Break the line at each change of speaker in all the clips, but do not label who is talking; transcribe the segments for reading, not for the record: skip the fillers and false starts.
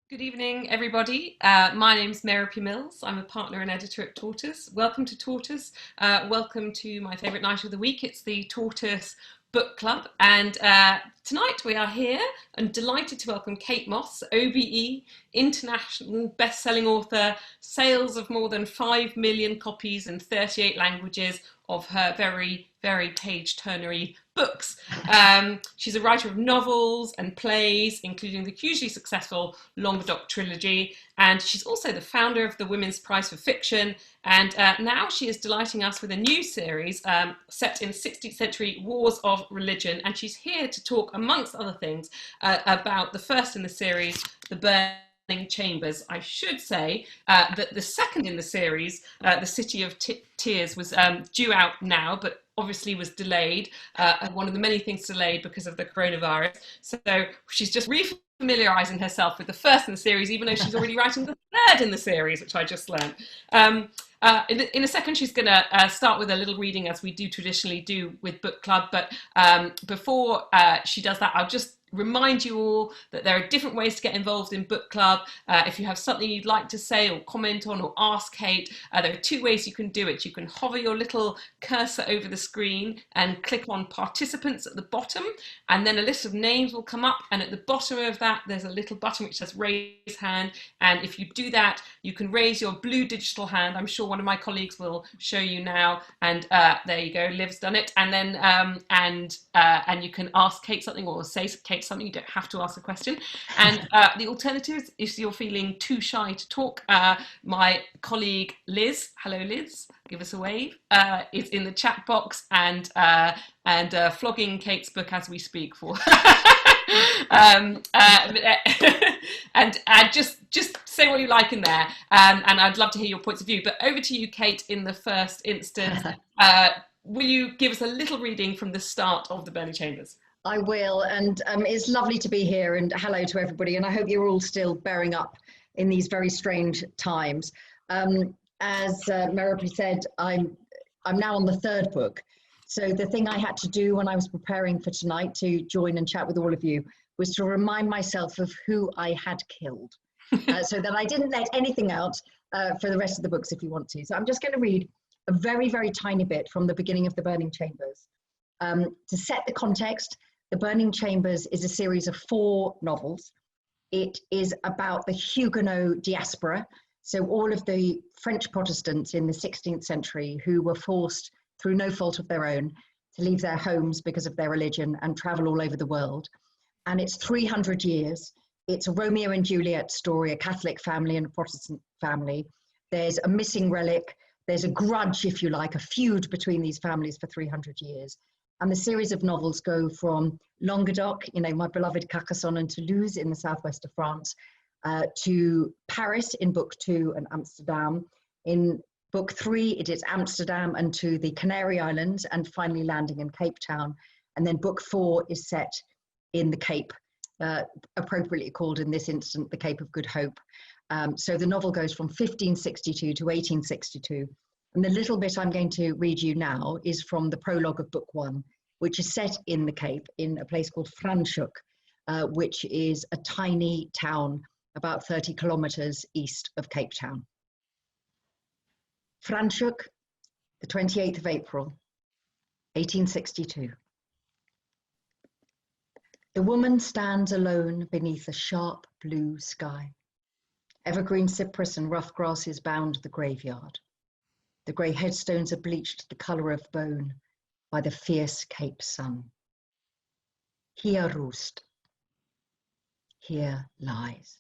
Good evening, everybody. My name's Merope Mills. I'm a partner and editor at Tortoise. Welcome to Tortoise. Welcome to my favourite night of the week. It's the Tortoise Book Club. And tonight we are here and delighted to welcome Kate Mosse, OBE, international best-selling author, sales of more than 5 million copies in 38 languages of her very page-turnery books. She's a writer of novels and plays, including the hugely successful Languedoc trilogy, and she's also the founder of the Women's Prize for Fiction, and now she is delighting us with a new series set in 16th century wars of religion, and she's here to talk, amongst other things, about the first in the series, The Burning Chambers. I should say that the second in the series, The City of Tears, was due out now, but obviously was delayed, one of the many things delayed because of the coronavirus. So she's just refamiliarising herself with the first in the series, even though she's already writing the third in the series, which I just learned. In a second, she's going to start with a little reading, as we do traditionally do with Book Club. But before she does that, I'll just remind you all that there are different ways to get involved in Book Club. If you have something you'd like to say or comment on or ask Kate, there are two ways you can do it. You can hover your little cursor over the screen and click on participants at the bottom, and then a list of names will come up, and at the bottom of that there's a little button which says raise hand, and if you do that you can raise your blue digital hand. I'm sure one of my colleagues will show you now, and there you go, Liv's done it, and then and you can ask Kate something or say Kate something. You don't have to ask a question. And the alternative is if you're feeling too shy to talk, my colleague Liz, hello Liz, give us a wave, is in the chat box and flogging Kate's book as we speak for and just say what you like in there, and I'd love to hear your points of view. But over to you, Kate, in the first instance. Will you give us a little reading from the start of The Burning Chambers?
I will, and it's lovely to be here, and hello to everybody, and I hope you're all still bearing up in these very strange times. As Merope said, I'm now on the third book, so the thing I had to do when I was preparing for tonight to join and chat with all of you was to remind myself of who I had killed, so that I didn't let anything out for the rest of the books if you want to. So I'm just going to read a very tiny bit from the beginning of The Burning Chambers. To set the context, The Burning Chambers is a series of 4 novels. It is about the Huguenot diaspora, so all of the French Protestants in the 16th century who were forced, through no fault of their own, to leave their homes because of their religion and travel all over the world. And it's 300 years. It's a Romeo and Juliet story, a Catholic family and a Protestant family. There's a missing relic. There's a grudge, if you like, a feud between these families for 300 years. And the series of novels go from Languedoc, my beloved Carcassonne and Toulouse in the southwest of France, to Paris in book 2 and Amsterdam. In book 3, it is Amsterdam and to the Canary Islands, and finally landing in Cape Town. And then book 4 is set in the Cape, appropriately called in this instant the Cape of Good Hope. So the novel goes from 1562 to 1862. And the little bit I'm going to read you now is from the prologue of book 1, which is set in the Cape in a place called Franschhoek, which is a tiny town about 30 kilometers east of Cape Town. Franschhoek, the 28th of April, 1862. The woman stands alone beneath a sharp blue sky. Evergreen cypress and rough grasses bound the graveyard. The grey headstones are bleached the colour of bone by the fierce Cape sun. Hier ruust. Here lies.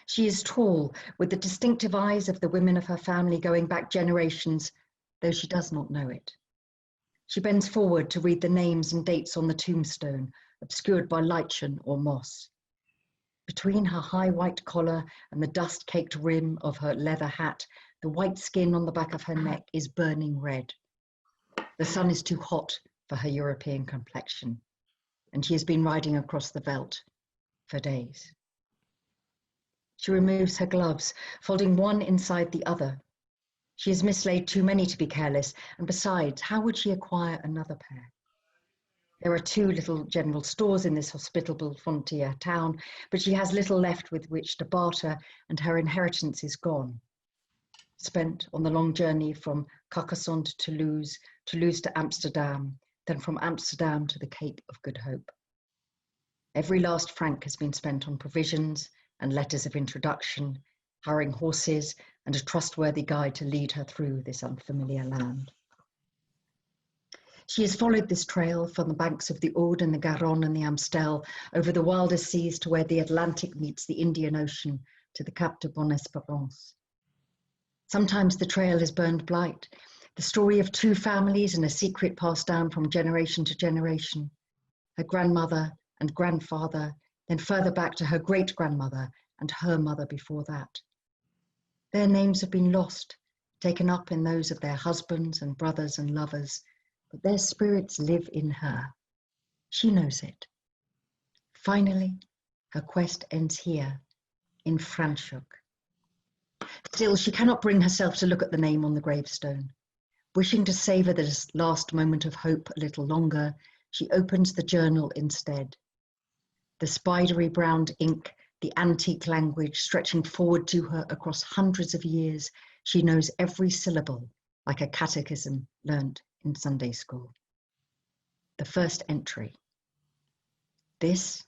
She is tall, with the distinctive eyes of the women of her family going back generations, though she does not know it. She bends forward to read the names and dates on the tombstone, obscured by lichen or moss. Between her high white collar and the dust-caked rim of her leather hat, the white skin on the back of her neck is burning red. The sun is too hot for her European complexion, and she has been riding across the veldt for days. She removes her gloves, folding one inside the other. She has mislaid too many to be careless, and besides, how would she acquire another pair? There are two little general stores in this hospitable frontier town, but she has little left with which to barter, and her inheritance is gone. Spent on the long journey from Carcassonne to Toulouse, Toulouse to Amsterdam, then from Amsterdam to the Cape of Good Hope. Every last franc has been spent on provisions and letters of introduction, hiring horses and a trustworthy guide to lead her through this unfamiliar land. She has followed this trail from the banks of the Aude and the Garonne and the Amstel, over the wildest seas to where the Atlantic meets the Indian Ocean, to the Cap de Bonne-Espérance. Sometimes the trail is burned blight, the story of two families and a secret passed down from generation to generation. Her grandmother and grandfather, then further back to her great-grandmother and her mother before that. Their names have been lost, taken up in those of their husbands and brothers and lovers, but their spirits live in her. She knows it. Finally, her quest ends here, in Franschhoek. Still, she cannot bring herself to look at the name on the gravestone. Wishing to savour this last moment of hope a little longer, she opens the journal instead. The spidery browned ink, the antique language stretching forward to her across hundreds of years, she knows every syllable, like a catechism learnt in Sunday school. The first entry. This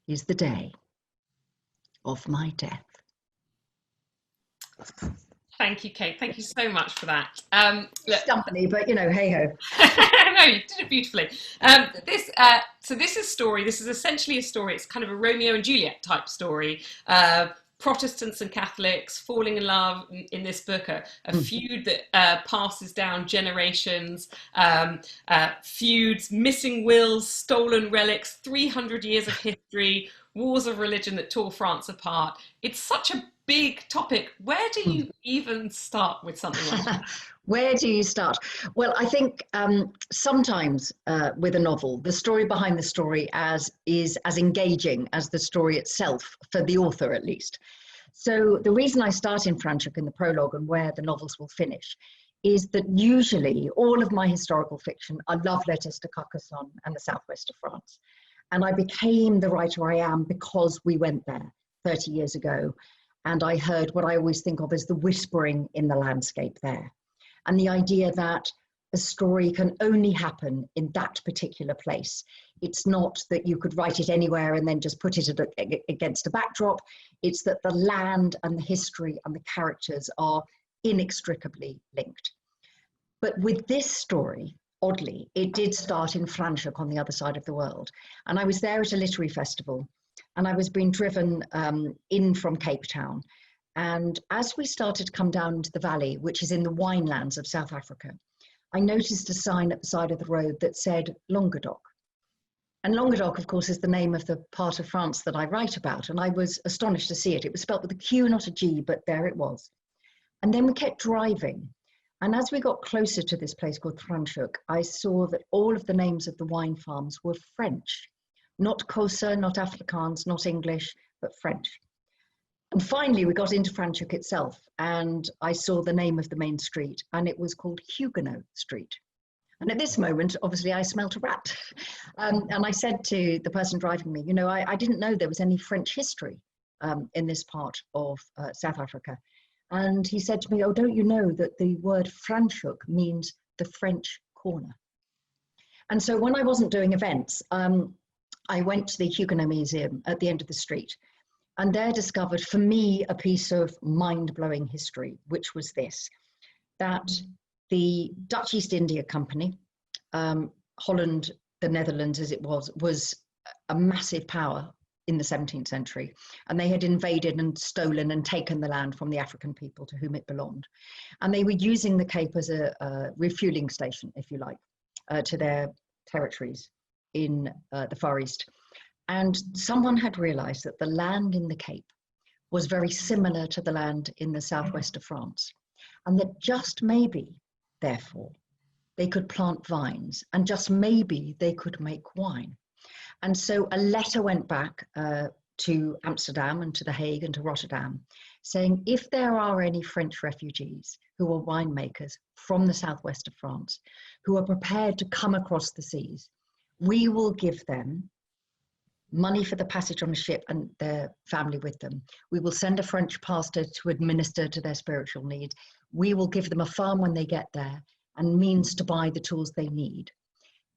is the day of my death.
Thank you, Kate. Thank you so much for that.
Stumped me, but you know, hey ho.
No, you did it beautifully. So this is essentially a story. It's kind of a Romeo and Juliet type story. Protestants and Catholics falling in love in this book, a feud that passes down generations, feuds, missing wills, stolen relics, 300 years of history, wars of religion that tore France apart. It's such a big topic. Where do you even start with something like that?
Where do you start? Well, I think sometimes with a novel, the story behind the story is as engaging as the story itself, for the author at least. So the reason I start in Franschhoek in the prologue and where the novels will finish is that usually all of my historical fiction are love letters to Carcassonne and the southwest of France. And I became the writer I am because we went there 30 years ago. And I heard what I always think of as the whispering in the landscape there. And the idea that a story can only happen in that particular place. It's not that you could write it anywhere and then just put it against a backdrop. It's that the land and the history and the characters are inextricably linked. But with this story, oddly, it did start in Franschhoek on the other side of the world. And I was there at a literary festival, and I was being driven in from Cape Town. And as we started to come down into the valley, which is in the winelands of South Africa, I noticed a sign at the side of the road that said Languedoc. And Languedoc, of course, is the name of the part of France that I write about. And I was astonished to see it. It was spelt with a Q, not a G, but there it was. And then we kept driving. And as we got closer to this place called Franschhoek, I saw that all of the names of the wine farms were French. Not Xhosa, not Afrikaans, not English, but French. And finally, we got into Franschhoek itself, and I saw the name of the main street, and it was called Huguenot Street. And at this moment, obviously, I smelt a rat. And I said to the person driving me, you know, I didn't know there was any French history in this part of South Africa. And he said to me, oh, don't you know that the word Franschhoek means the French corner? And so when I wasn't doing events, I went to the Huguenot Museum at the end of the street, and there discovered for me a piece of mind-blowing history, which was this, that the Dutch East India Company, Holland, the Netherlands as it was a massive power in the 17th century, and they had invaded and stolen and taken the land from the African people to whom it belonged. And they were using the Cape as a refueling station, if you like, to their territories in the Far East. And someone had realized that the land in the Cape was very similar to the land in the southwest of France, and that just maybe, therefore, they could plant vines, and just maybe they could make wine. And so a letter went back to Amsterdam and to The Hague and to Rotterdam, saying if there are any French refugees who are winemakers from the southwest of France, who are prepared to come across the seas we will give them money for the passage on a ship and their family with them. We will send a French pastor to administer to their spiritual needs. We will give them a farm when they get there and means to buy the tools they need.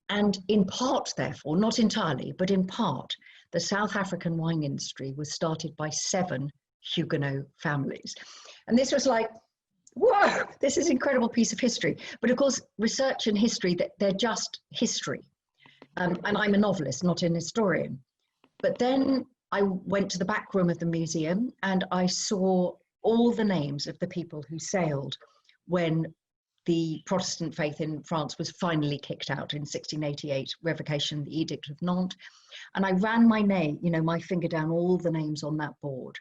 And in part, therefore, not entirely, but in part, the South African wine industry was started by 7 Huguenot families. And this was like, whoa, this is an incredible piece of history. But of course, research and history, they're just history. And I'm a novelist, not an historian. But then I went to the back room of the museum and I saw all the names of the people who sailed when the Protestant faith in France was finally kicked out in 1688, revocation of the Edict of Nantes. And I ran my finger down all the names on that board.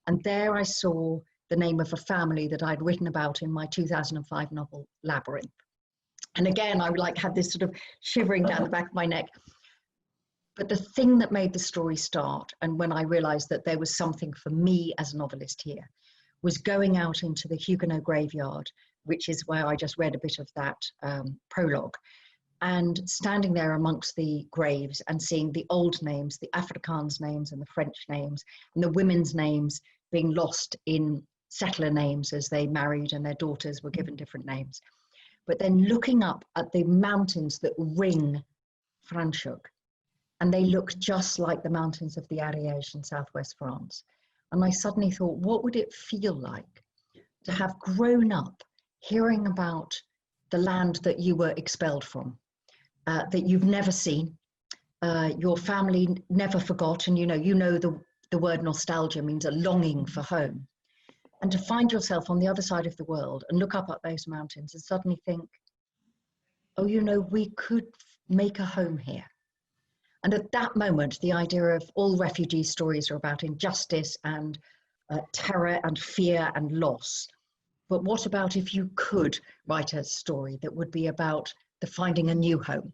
And there I saw the name of a family that I'd written about in my 2005 novel, Labyrinth. And again, I had this sort of shivering down the back of my neck. But the thing that made the story start, and when I realized that there was something for me as a novelist here, was going out into the Huguenot graveyard, which is where I just read a bit of that prologue, and standing there amongst the graves and seeing the old names, the Afrikaans names and the French names, and the women's names being lost in settler names as they married and their daughters were given different names. But then looking up at the mountains that ring Franschhoek, and they look just like the mountains of the Ariège in southwest France. And I suddenly thought, what would it feel like to have grown up hearing about the land that you were expelled from, that you've never seen, your family never forgot, and you know the word nostalgia means a longing for home. And to find yourself on the other side of the world and look up at those mountains and suddenly think, oh, we could make a home here. And at that moment, the idea of all refugee stories are about injustice and terror and fear and loss. But what about if you could write a story that would be about the finding a new home?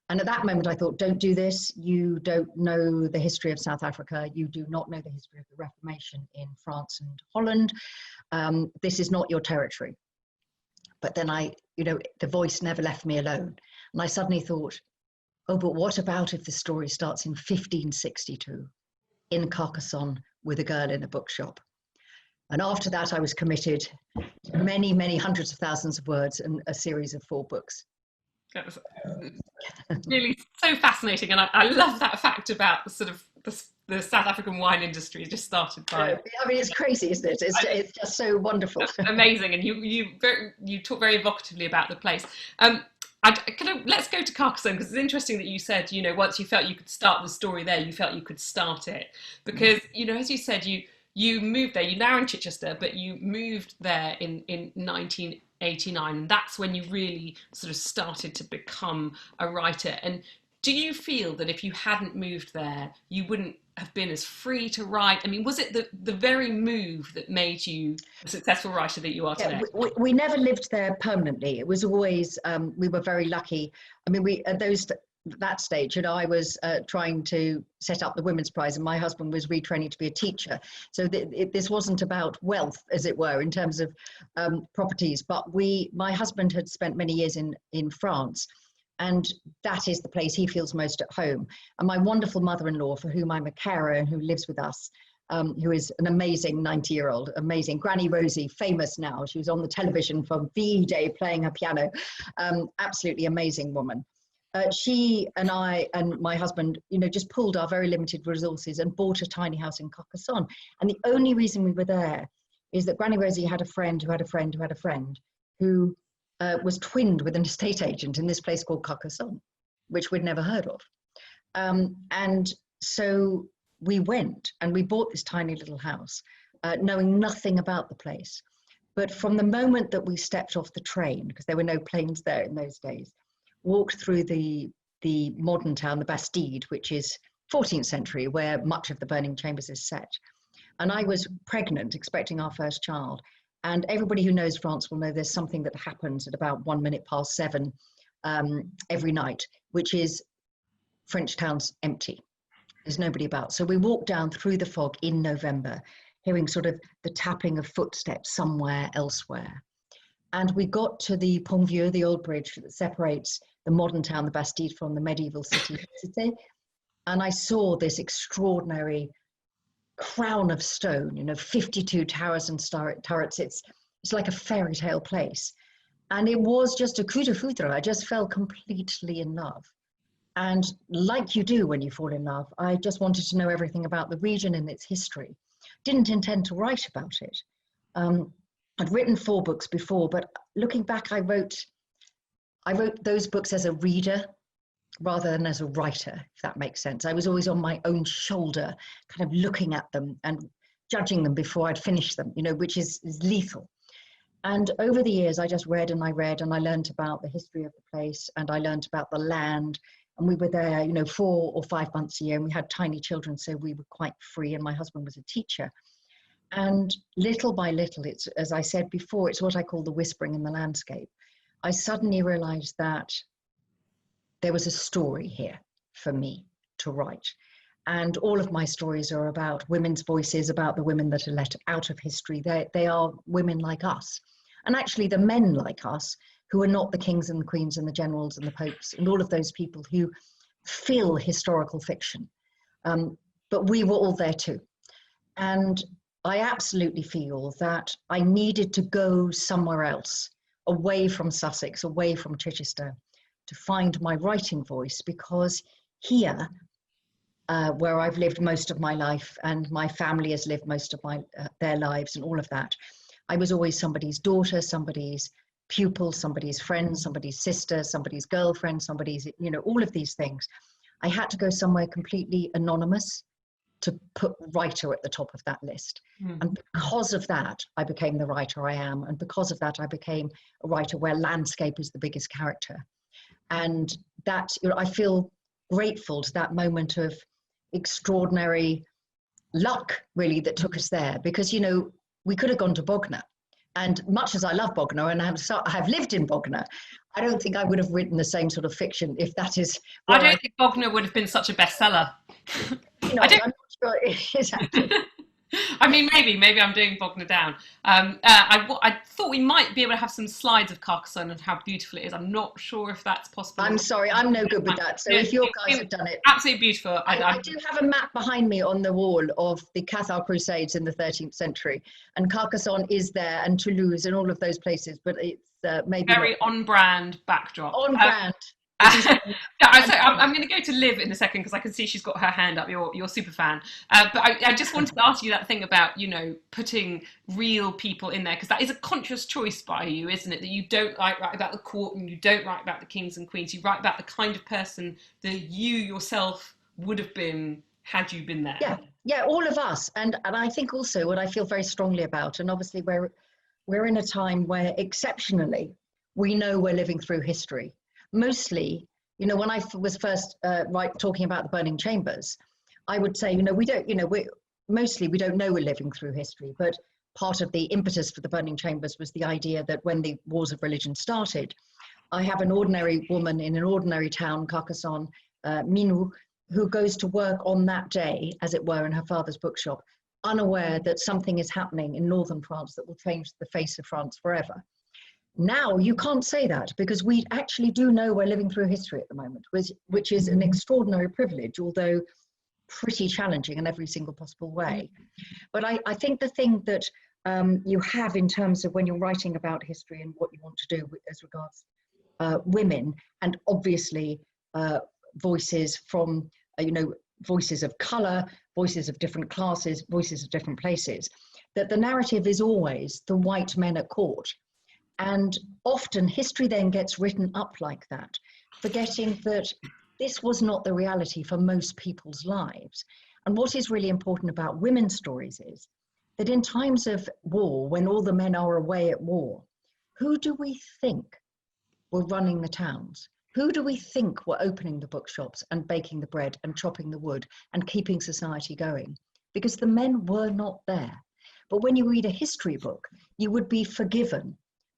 And at that moment, I thought, don't do this. You don't know the history of South Africa. You do not know the history of the Reformation in France and Holland. This is not your territory. But then the voice never left me alone. And I suddenly thought, oh, but what about if the story starts in 1562 in Carcassonne with a girl in a bookshop? And after that, I was committed to many, many hundreds of thousands of words and a series of 4 books.
That was really so fascinating. And I love that fact about sort of the South African wine industry just started by...
I mean, it's crazy, isn't it? It's just so wonderful.
Amazing. And you talk very evocatively about the place. Let's go to Carcassonne, because it's interesting that you said, once you felt you could start the story there, you felt you could start it. Because, as you said, you moved there, you're now in Chichester, but you moved there in 1989. And that's when you really sort of started to become a writer. And do you feel that if you hadn't moved there, you wouldn't have been as free to write? I mean, was it the very move that made you the successful writer that you are today?
We never lived there permanently. It was always, we were very lucky. I mean, at that stage, I was trying to set up the Women's Prize and my husband was retraining to be a teacher. So this wasn't about wealth, as it were, in terms of properties. But my husband had spent many years in France. And that is the place he feels most at home. And my wonderful mother-in-law, for whom I'm a carer and who lives with us, who is an amazing 90-year-old, amazing Granny Rosie, famous now. She was on the television for VE Day playing her piano. Absolutely amazing woman. She and I and my husband, just pulled our very limited resources and bought a tiny house in Carcassonne. And the only reason we were there is that Granny Rosie had a friend who had a friend who had a friend who was twinned with an estate agent in this place called Carcassonne, which we'd never heard of. And so we went and we bought this tiny little house, knowing nothing about the place. But from the moment that we stepped off the train, because there were no planes there in those days, walked through the modern town, the Bastide, which is 14th century, where much of the Burning Chambers is set. And I was pregnant, expecting our first child. And everybody who knows France will know there's something that happens at about 7 every night, which is French town's empty. There's nobody about. So we walked down through the fog in November, hearing sort of the tapping of footsteps somewhere elsewhere. And we got to the Pont Vieux, the old bridge that separates the modern town, the Bastille, from the medieval city. And I saw this extraordinary crown of stone, 52 towers and turrets. It's like a fairy tale place. And it was just a coup de foudre. I just fell completely in love. And like you do when you fall in love, I just wanted to know everything about the region and its history. Didn't intend to write about it. I'd written 4 books before, but looking back, I wrote those books as a reader rather than as a writer, if that makes sense. I was always on my own shoulder, kind of looking at them and judging them before I'd finish them, which is lethal. And over the years, I just read and I learned about the history of the place, and I learned about the land. And we were there, 4 or 5 months a year, and we had tiny children, so we were quite free, and my husband was a teacher. And little by little, it's, as I said before, it's what I call the whispering in the landscape. I suddenly realized that there was a story here for me to write. And all of my stories are about women's voices, about the women that are let out of history. They are women like us. And actually the men like us, who are not the kings and the queens and the generals and the popes and all of those people who fill historical fiction. But we were all there too. And I absolutely feel that I needed to go somewhere else, away from Sussex, away from Chichester, to find my writing voice, because here, where I've lived most of my life and my family has lived most of their lives and all of that, I was always somebody's daughter, somebody's pupil, somebody's friend, somebody's sister, somebody's girlfriend, somebody's, all of these things. I had to go somewhere completely anonymous to put writer at the top of that list. And because of that, I became the writer I am. And because of that, I became a writer where landscape is the biggest character. And that, I feel grateful to that moment of extraordinary luck, really, that took us there. Because, we could have gone to Bognor. And much as I love Bognor and I have lived in Bognor, I don't think I would have written the same sort of fiction if that is.
I don't think Bognor would have been such a bestseller.
I'm not sure. Exactly.
I mean, maybe I'm doing Bognor down. I thought we might be able to have some slides of Carcassonne and how beautiful it is. I'm not sure if that's possible.
I'm sorry, I'm no good with that. So if your guys have done it.
Absolutely beautiful.
I do have a map behind me on the wall of the Cathar Crusades in the 13th century. And Carcassonne is there, and Toulouse and all of those places, but it's maybe
very on-brand backdrop.
On brand.
I'm going to go to Liv in a second because I can see she's got her hand up. You're super fan, but I just wanted to ask you that thing about putting real people in there, because that is a conscious choice by you, isn't it? That you don't write about the court and you don't write about the kings and queens. You write about the kind of person that you yourself would have been had you been there.
Yeah, all of us, and I think also what I feel very strongly about, and obviously we're in a time where exceptionally we know we're living through history. Mostly, when I was first talking about the burning chambers, I would say, we don't know we're living through history, but part of the impetus for the burning chambers was the idea that when the wars of religion started, I have an ordinary woman in an ordinary town, Carcassonne, Minou, who goes to work on that day, as it were, in her father's bookshop, unaware that something is happening in northern France that will change the face of France forever. Now you can't say that, because we actually do know we're living through history at the moment, which is an extraordinary privilege, although pretty challenging in every single possible way. But I think the thing that you have in terms of when you're writing about history and what you want to do as regards women, and obviously voices from, voices of colour, voices of different classes, voices of different places, that the narrative is always the white men at court. And often history then gets written up like that, forgetting that this was not the reality for most people's lives. And what is really important about women's stories is that in times of war, when all the men are away at war, who do we think were running the towns? Who do we think were opening the bookshops and baking the bread and chopping the wood and keeping society going? Because the men were not there. But when you read a history book, you would be forgiven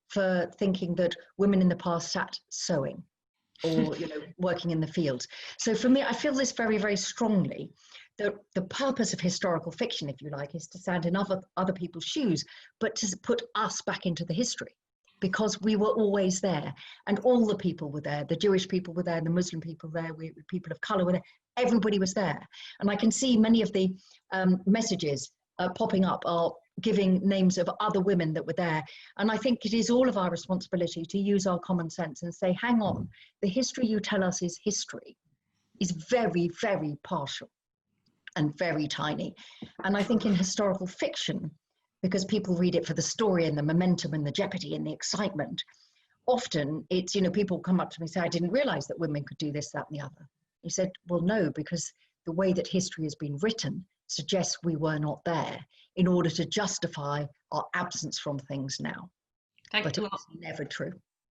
for thinking that women in the past sat sewing or working in the fields. So for me, I feel this very, very strongly. The purpose of historical fiction, if you like, is to stand in other people's shoes, but to put us back into the history. because we were always there, and all the people were there. The Jewish people were there, the Muslim people were there, people of color were there. Everybody was there. And I can see many of the messages popping up are giving names of other women that were there. And I think it is all of our responsibility to use our common sense and say, hang on, the history you tell us is very, very partial and very tiny. And I think in historical fiction, because people read it for the story and the momentum and the jeopardy and the excitement, often it's, you know, people come up to me and say, I didn't realize that women could do this, that, and the other. You said, well, no, because the way that history has been written suggests we were not there in order to justify our absence from things now. But it's never true.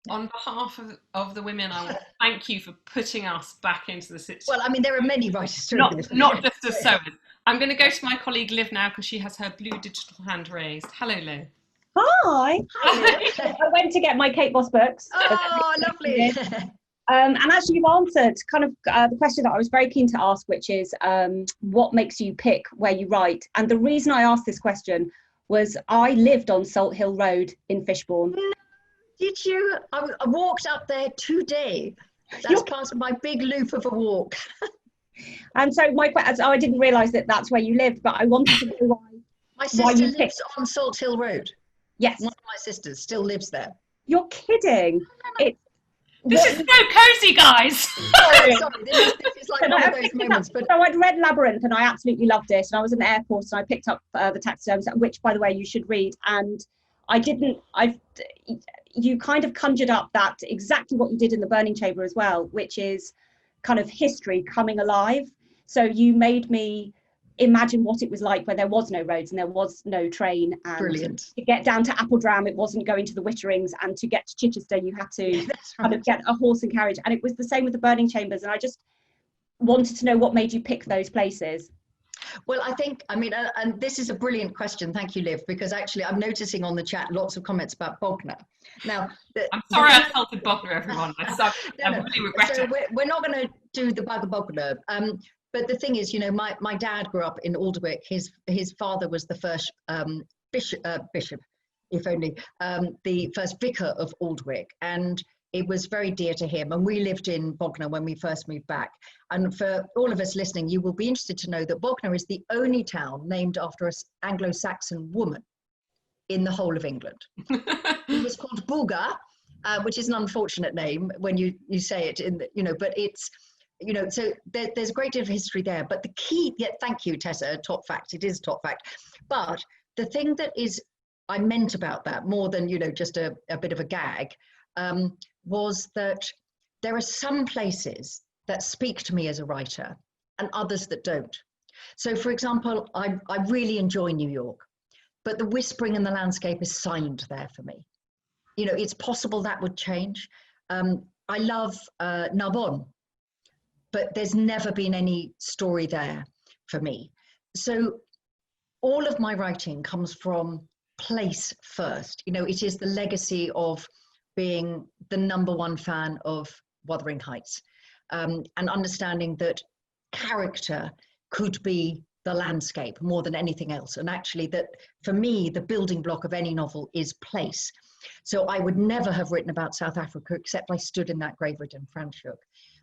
On behalf of the women, I want to thank you for putting us back into the situation.
Well, I mean, there are many writers doing this.
Not just as sewers. I'm going to go to my colleague Liv now because she has her blue digital hand raised. Hello, Liv.
Hi. I went to get my Kate Mosse books.
Oh, lovely.
And actually you've answered kind of the question that I was very keen to ask, which is what makes you pick where you write? And the reason I asked this question was I lived on Salt Hill Road in Fishbourne.
Did you? I walked up there today. That's part of my big loop of a walk.
And so I didn't realise that that's where you lived, but I wanted to know why.
My sister lives on Salt Hill Road.
Yes.
One of my sisters still lives there.
You're kidding.
This is so cozy, guys.
Sorry. This is like one of those moments. But
so I'd read Labyrinth and I absolutely loved it. And I was in the airport and I picked up the taxidermist, which, by the way, you should read. And you kind of conjured up that exactly what you did in the Burning Chamber as well, which is kind of history coming alive. So you made me imagine what it was like where there was no roads and there was no train, and
brilliant.
To get down to Appledram it wasn't going to the Witterings, and to get to Chichester you had to kind of get a horse and carriage, and it was the same with the Burning Chambers. And I just wanted to know what made you pick those places.
Well, I think, I mean, and this is a brilliant question. Thank you, Liv, because actually I'm noticing on the chat lots of comments about Bognor. Now,
I'm sorry I insulted Bognor, everyone. I really regret it.
We're not going to do the bug of Bognor. But the thing is, you know, my dad grew up in Alderwick. His father was the first bishop, if only, the first vicar of Alderwick. And it was very dear to him. And we lived in Bognor when we first moved back. And for all of us listening, you will be interested to know that Bognor is the only town named after an Anglo-Saxon woman in the whole of England. It was called Buga, which is an unfortunate name when you say it, but it's, so there's a great deal of history there. But the key, thank you, Tessa, top fact, it is top fact. But the thing that is, I meant about that more than, just a bit of a gag, was that there are some places that speak to me as a writer and others that don't. So for example, I really enjoy New York, but the whispering in the landscape is silent there for me. It's possible that would change. I love Narbonne, but there's never been any story there for me. So all of my writing comes from place first. It is the legacy of being the #1 fan of Wuthering Heights, and understanding that character could be the landscape more than anything else. And actually that, for me, the building block of any novel is place. So I would never have written about South Africa, except I stood in that graveyard Franschhoek.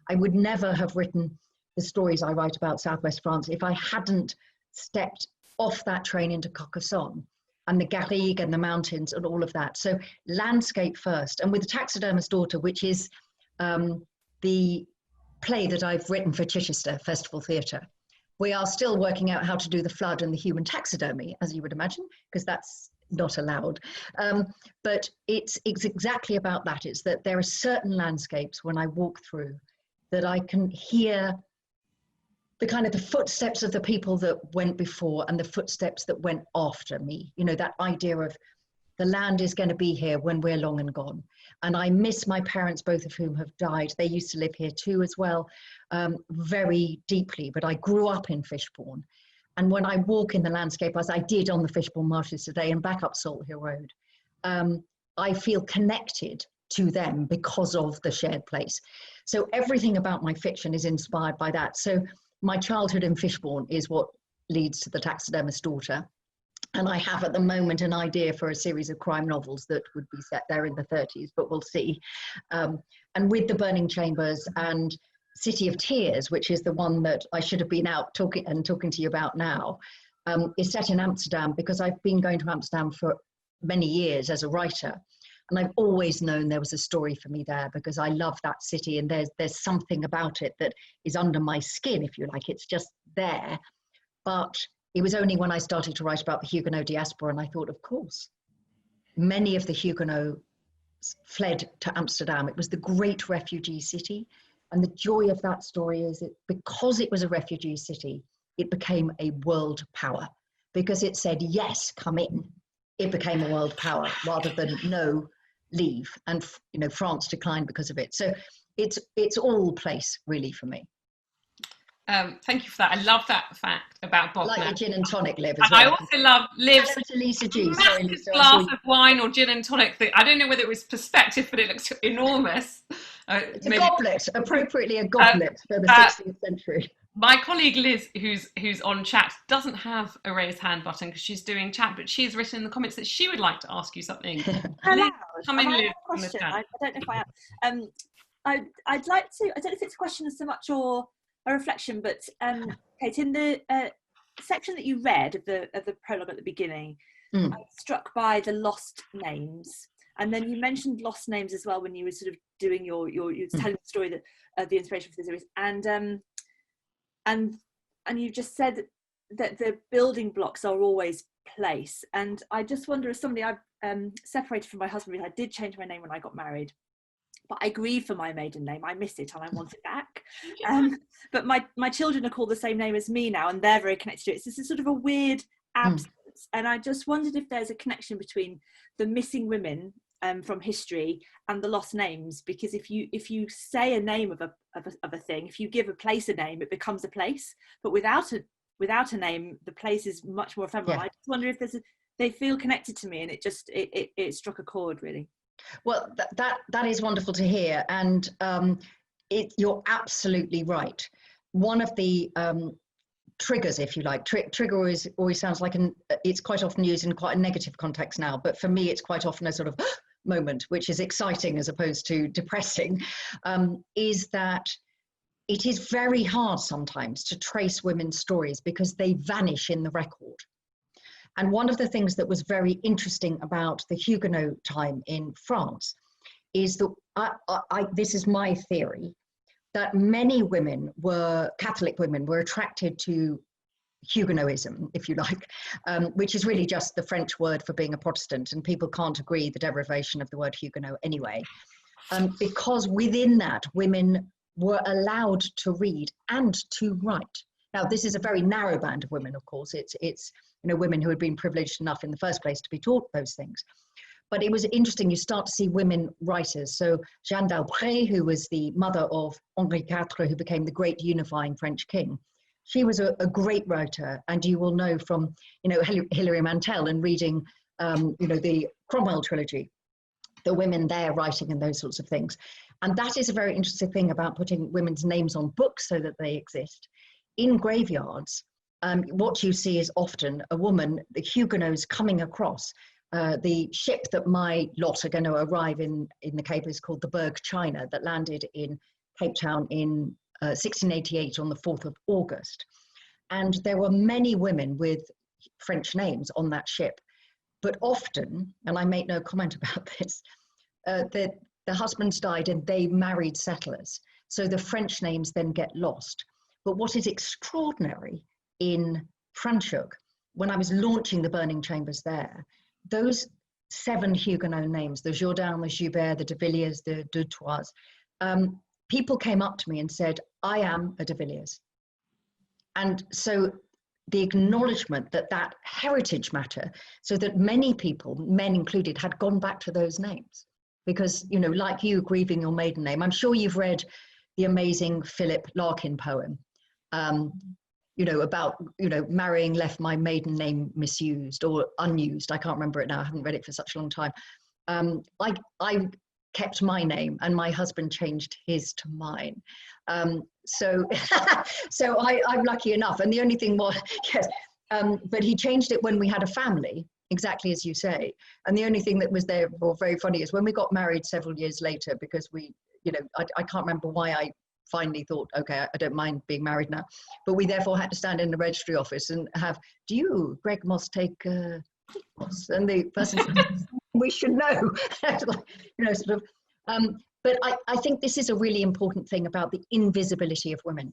I would never have written the stories I write about Southwest France if I hadn't stepped off that train into Carcassonne and the Garrigue and the mountains and all of that. So landscape first. And with The Taxidermist's Daughter, which is the play that I've written for Chichester Festival Theatre, we are still working out how to do the flood and the human taxidermy, as you would imagine, because that's not allowed. But it's exactly about that. It's that there are certain landscapes when I walk through that I can hear the kind of the footsteps of the people that went before and the footsteps that went after me. That idea of the land is going to be here when we're long and gone. And I miss my parents, both of whom have died. They used to live here too as well, very deeply, but I grew up in Fishbourne. And when I walk in the landscape, as I did on the Fishbourne Marshes today and back up Salt Hill Road, I feel connected to them because of the shared place. So everything about my fiction is inspired by that. So my childhood in Fishbourne is what leads to The Taxidermist's Daughter. And I have at the moment an idea for a series of crime novels that would be set there in the 30s, but we'll see. And with the Burning Chambers and City of Tears, which is the one that I should have been out talking to you about now, is set in Amsterdam, because I've been going to Amsterdam for many years as a writer. And I've always known there was a story for me there, because I love that city, and there's something about it that is under my skin, if you like. It's just there. But it was only when I started to write about the Huguenot diaspora, and I thought, of course, many of the Huguenots fled to Amsterdam. It was the great refugee city. And the joy of that story is that because it was a refugee city, it became a world power. Because it said, yes, come in. It became a world power rather than no, leave. And France declined because of it. So it's all place really for me.
Thank you for that. I love that fact about Bognor.
Like a gin and tonic, Liv, as
And
well.
I also love Liv's
Lisa G. Sorry, Lisa,
glass of wine or gin and tonic thing. I don't know whether it was perspective, but it looks enormous.
It's a goblet, appropriately a goblet for the 16th century.
My colleague Liz, who's on chat, doesn't have a raise hand button because she's doing chat, but she's written in the comments that she would like to ask you something. Liz, come in, Liz.
Question. I don't know if I am. I'd like to. I don't know if it's a question so much or a reflection, but Kate, in the section that you read of the prologue at the beginning, I was struck by the lost names, and then you mentioned lost names as well when you were sort of doing your telling the story that the inspiration for the series, and you just said that the building blocks are always place, and I just wonder, as somebody I've separated from my husband, I did change my name when I got married. But I grieve for my maiden name. I miss it and I want it back. But my children are called the same name as me now, and they're very connected to it. So it's sort of a weird absence. And I just wondered if there's a connection between the missing women from history and the lost names. Because if you say a name of a thing, if you give a place a name, it becomes a place. But without a name, the place is much more ephemeral. Yeah. I just wonder if they feel connected to me, and it struck a chord really.
Well, that is wonderful to hear, and you're absolutely right. One of the triggers, if you like, trigger always sounds like it's quite often used in quite a negative context now, but for me it's quite often a sort of moment, which is exciting as opposed to depressing, is that it is very hard sometimes to trace women's stories because they vanish in the record. And one of the things that was very interesting about the Huguenot time in France is that, this is my theory, that many women Catholic women were attracted to Huguenotism, if you like, which is really just the French word for being a Protestant, and people can't agree the derivation of the word Huguenot anyway, because within that women were allowed to read and to write. Now, this is a very narrow band of women, of course. It's women who had been privileged enough in the first place to be taught those things. But it was interesting, you start to see women writers. So Jeanne d'Albret, who was the mother of Henri IV, who became the great unifying French king, she was a great writer. And you will know from, Hilary Mantel and reading, the Cromwell trilogy, the women there writing and those sorts of things. And that is a very interesting thing about putting women's names on books so that they exist. In graveyards, what you see is often a woman, the Huguenots coming across. The ship that my lot are going to arrive in the Cape is called the Berg China, that landed in Cape Town in 1688 on the 4th of August. And there were many women with French names on that ship. But often, and I make no comment about this, the husbands died and they married settlers. So the French names then get lost. But what is extraordinary in Franschhoek, when I was launching the Burning Chambers there, those 7 Huguenot names, the Jourdain, the Joubert, the de Villiers, the Tortoise, people came up to me and said, I am a de Villiers. And so the acknowledgement that heritage matter, so that many people, men included, had gone back to those names. Because, like you grieving your maiden name, I'm sure you've read the amazing Philip Larkin poem, about, marrying left my maiden name misused or unused. I can't remember it now. I haven't read it for such a long time. I kept my name and my husband changed his to mine. So I'm lucky enough. And the only thing more, yes, But he changed it when we had a family, exactly as you say. And the only thing that was there, or very funny, is when we got married several years later, because we, you know, I can't remember why I finally thought, okay, I don't mind being married now. But we therefore had to stand in the registry office and have, do you, Greg Mosse, take Kate Mosse? And the person said, we should know. You know, sort of. But I think this is a really important thing about the invisibility of women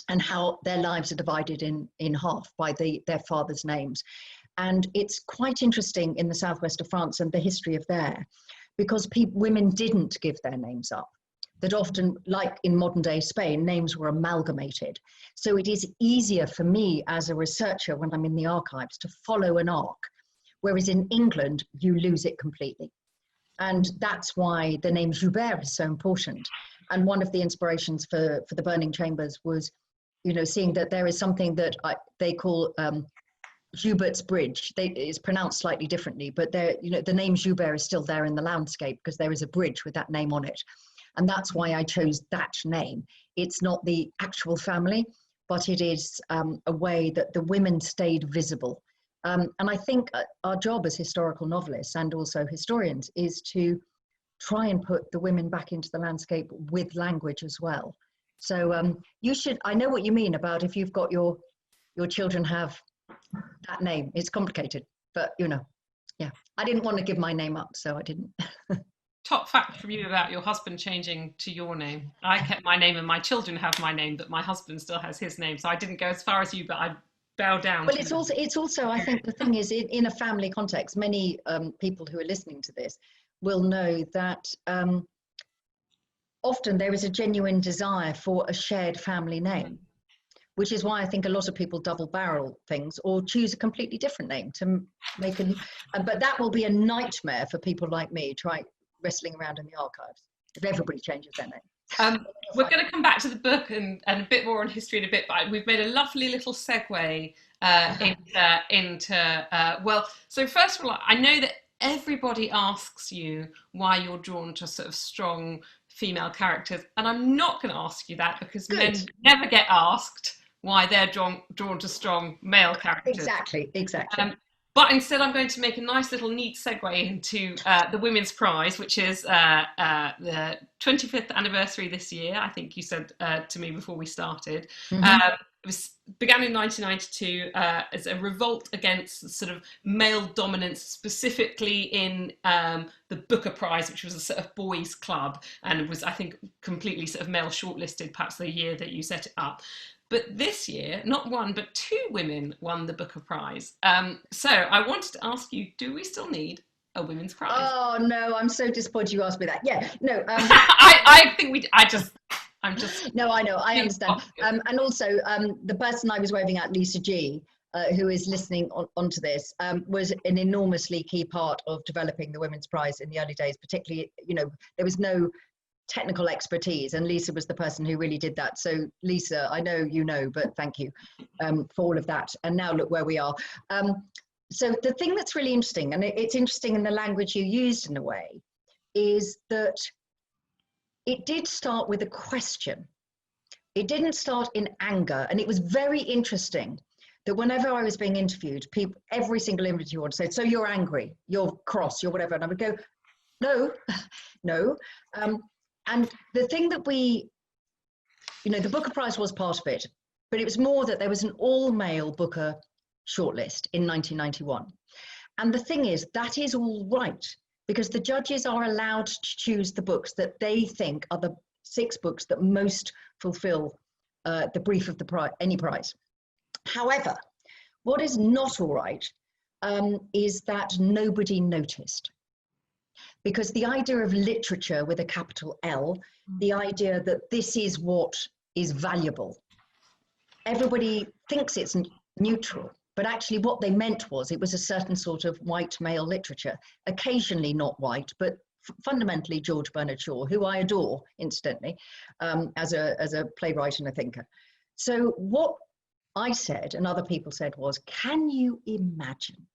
and how their lives are divided in half by their fathers' names. And it's quite interesting in the southwest of France and the history of there, because women didn't give their names up. That often, like in modern day Spain, names were amalgamated. So it is easier for me as a researcher when I'm in the archives to follow an arc, whereas in England, you lose it completely. And that's why the name Joubert is so important. And one of the inspirations for the Burning Chambers was, you know, seeing that there is something that they call Joubert's Bridge. It's pronounced slightly differently, but there, you know, the name Joubert is still there in the landscape because there is a bridge with that name on it. And that's why I chose that name. It's not the actual family, but it is a way that the women stayed visible. And I think our job as historical novelists and also historians is to try and put the women back into the landscape with language as well. So you should, I know what you mean about if you've got your children have that name. It's complicated, but you know, yeah. I didn't want to give my name up, so I didn't.
Top fact from you about your husband changing to your name. I kept my name and my children have my name, but my husband still has his name. So I didn't go as far as you, but I bow down.
Well, it's also, I think the thing is, in a family context, many people who are listening to this will know that often there is a genuine desire for a shared family name, which is why I think a lot of people double barrel things or choose a completely different name to make a, but that will be a nightmare for people like me wrestling around in the archives if everybody changes their name.
We're going to come back to the book and a bit more on history in a bit, but we've made a lovely little segue into well, so first of all, I know that everybody asks you why you're drawn to sort of strong female characters, and I'm not going to ask you that because men never get asked why they're drawn to strong male characters.
Exactly.
But instead, I'm going to make a nice little neat segue into the Women's Prize, which is the 25th anniversary this year. I think you said to me before we started.
Mm-hmm.
It began in 1992 as a revolt against sort of male dominance, specifically in the Booker Prize, which was a sort of boys' club, and it was, I think, completely sort of male shortlisted, perhaps the year that you set it up. But this year, not one, but two women won the Booker Prize. So I wanted to ask you, do we still need a Women's Prize?
Oh, no, I'm so disappointed you asked me that. Yeah, no.
I think I'm just...
No, I know, I understand. And also, the person I was waving at, Lisa G., who is listening onto this, was an enormously key part of developing the Women's Prize in the early days, particularly, you know, there was no technical expertise, and Lisa was the person who really did that. So Lisa, I know you know, but thank you for all of that. And now look where we are. So the thing that's really interesting, and it's interesting in the language you used in a way, is that it did start with a question. It didn't start in anger. And it was very interesting that whenever I was being interviewed, every single interviewer would say, so you're angry, you're cross, you're whatever. And I would go, no, no. And the thing that you know, the Booker Prize was part of it, but it was more that there was an all-male Booker shortlist in 1991. And the thing is, that is all right, because the judges are allowed to choose the books that they think are the 6 books that most fulfill the brief of any prize. However, what is not all right is that nobody noticed. Because the idea of literature with a capital L, the idea that this is what is valuable, everybody thinks it's neutral, but actually what they meant was it was a certain sort of white male literature, occasionally not white, but fundamentally George Bernard Shaw, who I adore, incidentally, as a playwright and a thinker. So what I said, and other people said, was, can you imagine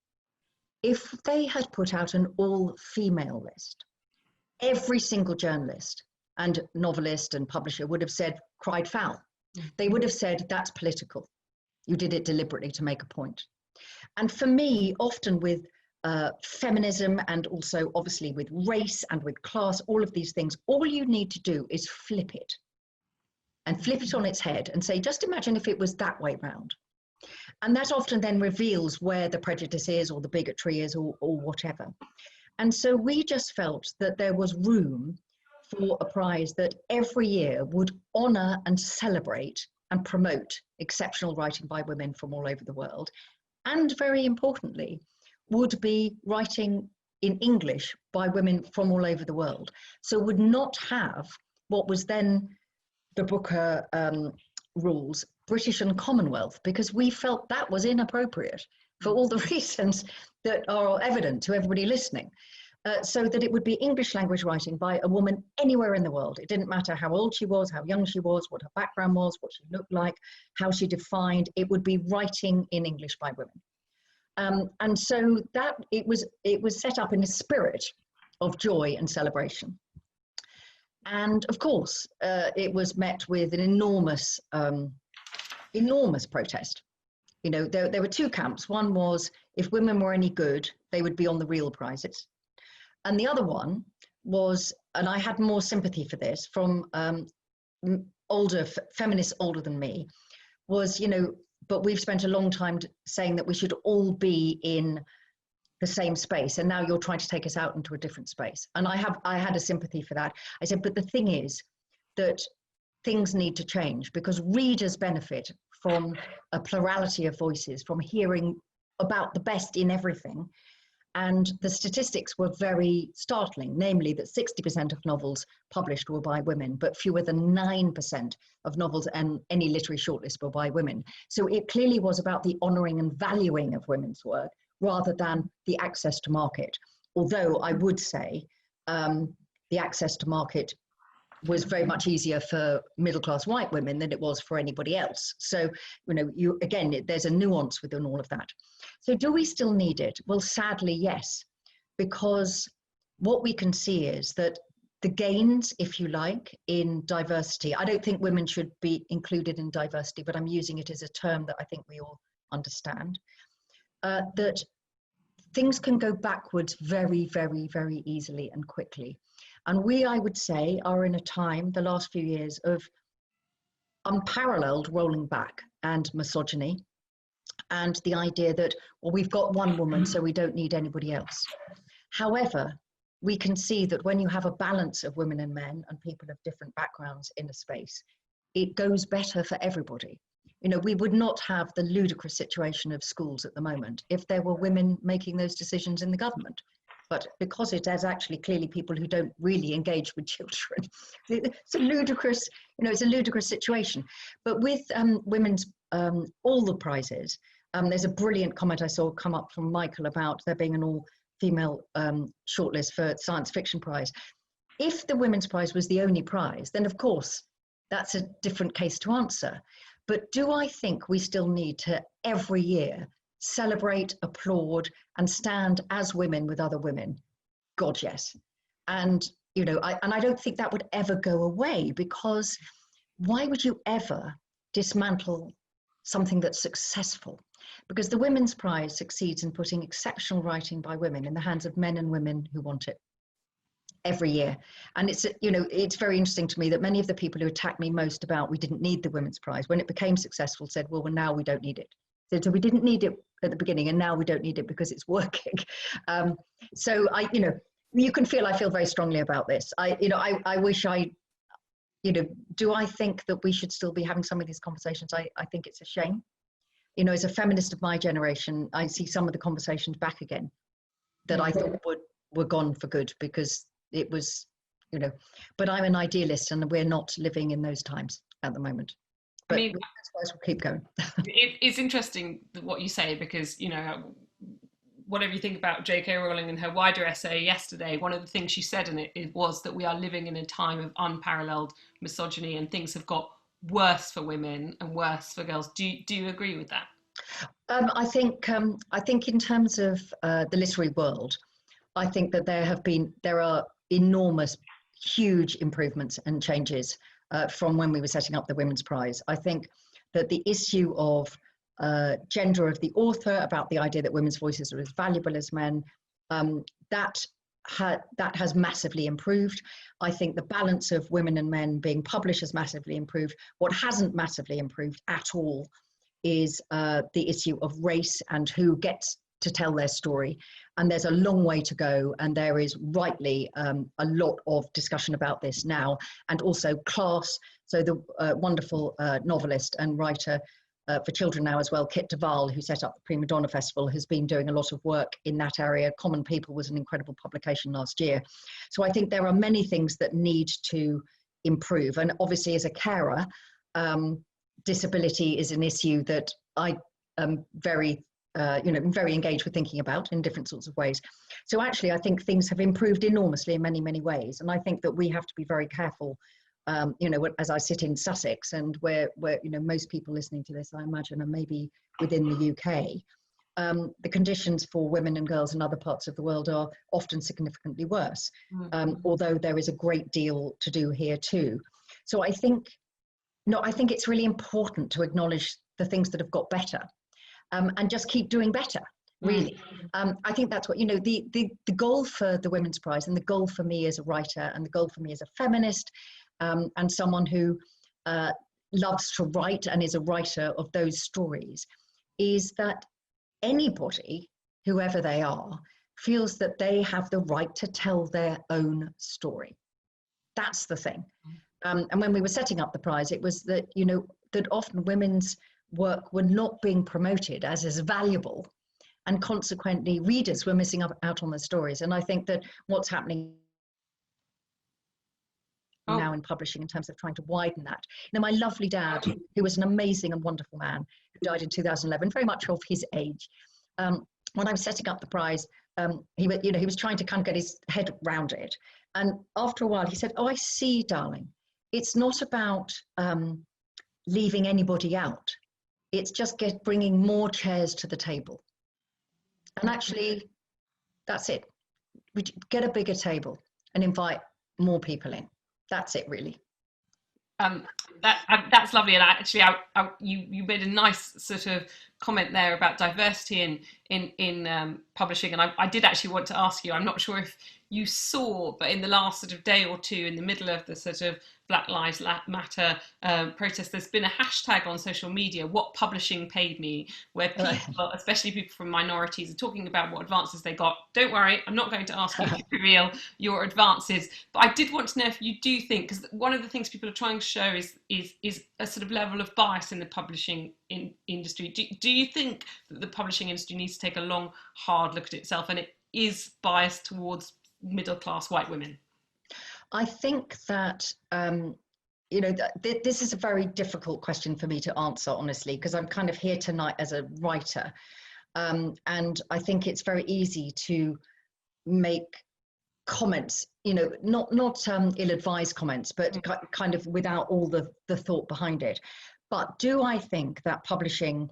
if they had put out an all-female list? Every single journalist and novelist and publisher would have cried foul. They would have said, that's political. You did it deliberately to make a point. And for me, often with feminism and also obviously with race and with class, all of these things, all you need to do is flip it and flip it on its head and say, just imagine if it was that way round. And that often then reveals where the prejudice is or the bigotry is or whatever. And so we just felt that there was room for a prize that every year would honour and celebrate and promote exceptional writing by women from all over the world. And very importantly, would be writing in English by women from all over the world. So would not have what was then the Booker rules, British and Commonwealth, because we felt that was inappropriate for all the reasons that are evident to everybody listening. So that it would be English language writing by a woman anywhere in the world. It didn't matter how old she was, how young she was, what her background was, what she looked like, how she defined. It would be writing in English by women. And so that it was set up in a spirit of joy and celebration. And of course, it was met with an enormous protest. You know, there were two camps. One was if women were any good, they would be on the real prizes. And the other one was, and I had more sympathy for this from feminists older than me, was, you know, but we've spent a long time saying that we should all be in the same space, and now you're trying to take us out into a different space. And I had a sympathy for that. I said, but the thing is that things need to change because readers benefit from a plurality of voices, from hearing about the best in everything. And the statistics were very startling, namely that 60% of novels published were by women, but fewer than 9% of novels and any literary shortlist were by women. So it clearly was about the honouring and valuing of women's work rather than the access to market. Although I would say the access to market was very much easier for middle-class white women than it was for anybody else. So, you know, again, there's a nuance within all of that. So do we still need it? Well, sadly, yes, because what we can see is that the gains, if you like, in diversity, I don't think women should be included in diversity, but I'm using it as a term that I think we all understand, that things can go backwards very, very, very easily and quickly. And we, I would say, are in a time, the last few years, of unparalleled rolling back and misogyny and the idea that, well, we've got one woman, so we don't need anybody else. However, we can see that when you have a balance of women and men and people of different backgrounds in a space, it goes better for everybody. You know, we would not have the ludicrous situation of schools at the moment if there were women making those decisions in the government. But because it is actually clearly people who don't really engage with children, it's a ludicrous, you know, it's a ludicrous situation. But with women's, all the prizes, there's a brilliant comment I saw come up from Michael about there being an all-female shortlist for Science Fiction Prize. If the Women's Prize was the only prize, then of course, that's a different case to answer. But do I think we still need to, every year, celebrate, applaud, and stand as women with other women? God, yes. And, you know, I don't think that would ever go away, because why would you ever dismantle something that's successful? Because the Women's Prize succeeds in putting exceptional writing by women in the hands of men and women who want it every year. And it's, you know, it's very interesting to me that many of the people who attacked me most about we didn't need the Women's Prize, when it became successful, said, well, now we don't need it. So we didn't need it at the beginning, and now we don't need it because it's working. So I, you know, you can feel, I feel very strongly about this. I wish you know, do I think that we should still be having some of these conversations? I think it's a shame. You know, as a feminist of my generation, I see some of the conversations back again that I thought were gone for good, because it was, you know, but I'm an idealist and we're not living in those times at the moment. But I mean, that's why we'll keep going.
It's interesting what you say, because, you know, whatever you think about J.K. Rowling and her wider essay yesterday, one of the things she said in it was that we are living in a time of unparalleled misogyny and things have got worse for women and worse for girls. Do you agree with that?
I think in terms of the literary world, I think that there are enormous, huge improvements and changes from when we were setting up the Women's Prize. I think that the issue of gender of the author, about the idea that women's voices are as valuable as men, that has massively improved. I think the balance of women and men being published has massively improved. What hasn't massively improved at all is the issue of race and who gets to tell their story. And there's a long way to go. And there is rightly a lot of discussion about this now, and also class. So the wonderful novelist and writer for children now as well, Kit Duvall, who set up the Prima Donna Festival, has been doing a lot of work in that area. Common People was an incredible publication last year. So I think there are many things that need to improve. And obviously as a carer, disability is an issue that I am very engaged with thinking about in different sorts of ways. So actually, I think things have improved enormously in many, many ways. And I think that we have to be very careful. As I sit in Sussex, and where most people listening to this, I imagine, are maybe within the UK, the conditions for women and girls in other parts of the world are often significantly worse, although there is a great deal to do here too. So I think it's really important to acknowledge the things that have got better, and just keep doing better. Really, I think that's what the goal for the Women's Prize, and the goal for me as a writer, and the goal for me as a feminist. And someone who loves to write and is a writer of those stories, is that anybody, whoever they are, feels that they have the right to tell their own story. That's the thing. And when we were setting up the prize, it was that, that often women's work were not being promoted as valuable, and consequently readers were missing out on the stories. And I think that what's happening now in publishing, in terms of trying to widen that. My lovely dad, who was an amazing and wonderful man, who died in 2011, very much of his age. When I was setting up the prize, he was trying to kind of get his head round it. And after a while, he said, "Oh, I see, darling. It's not about leaving anybody out. It's just bringing more chairs to the table." And actually, that's it. We get a bigger table and invite more people in. That's it, really.
That's lovely. And actually, you made a nice sort of comment there about diversity in publishing. And I did actually want to ask you, I'm not sure if you saw, but in the last sort of day or two, in the middle of the sort of Black Lives Matter protest, there's been a hashtag on social media, "What Publishing Paid Me," where people, especially people from minorities, are talking about what advances they got. Don't worry, I'm not going to ask you to reveal your advances, but I did want to know if you do think, because one of the things people are trying to show is a sort of level of bias in the publishing industry. Do you think that the publishing industry needs to take a long, hard look at itself, and it is biased towards middle-class white women?
I think that, this is a very difficult question for me to answer, honestly, because I'm kind of here tonight as a writer. And I think it's very easy to make comments, not ill-advised comments, but kind of without all the thought behind it. But do I think that publishing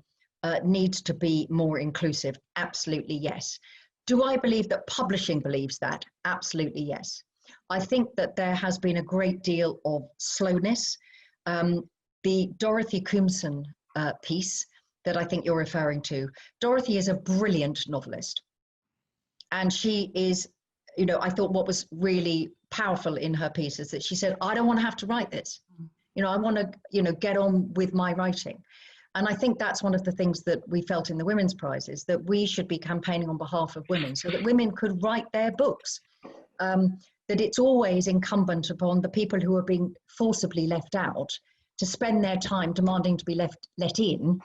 needs to be more inclusive? Absolutely, yes. Do I believe that publishing believes that? Absolutely, yes. I think that there has been a great deal of slowness. The Dorothy Koomson piece that I think you're referring to, Dorothy is a brilliant novelist. And she is, I thought what was really powerful in her piece is that she said, "I don't want to have to write this. I want to, get on with my writing." And I think that's one of the things that we felt in the Women's Prize, is that we should be campaigning on behalf of women so that women could write their books. That it's always incumbent upon the people who are being forcibly left out to spend their time demanding to be let in,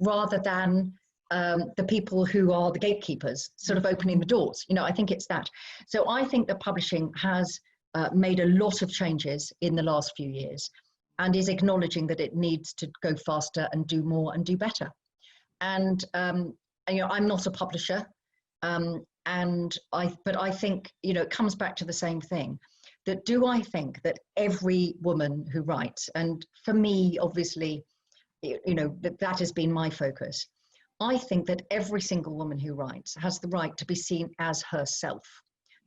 rather than the people who are the gatekeepers sort of opening the doors. I think it's that. So I think that publishing has made a lot of changes in the last few years, and is acknowledging that it needs to go faster and do more and do better. And I'm not a publisher, but I think it comes back to the same thing. That do I think that every woman who writes, and for me, obviously, that has been my focus. I think that every single woman who writes has the right to be seen as herself,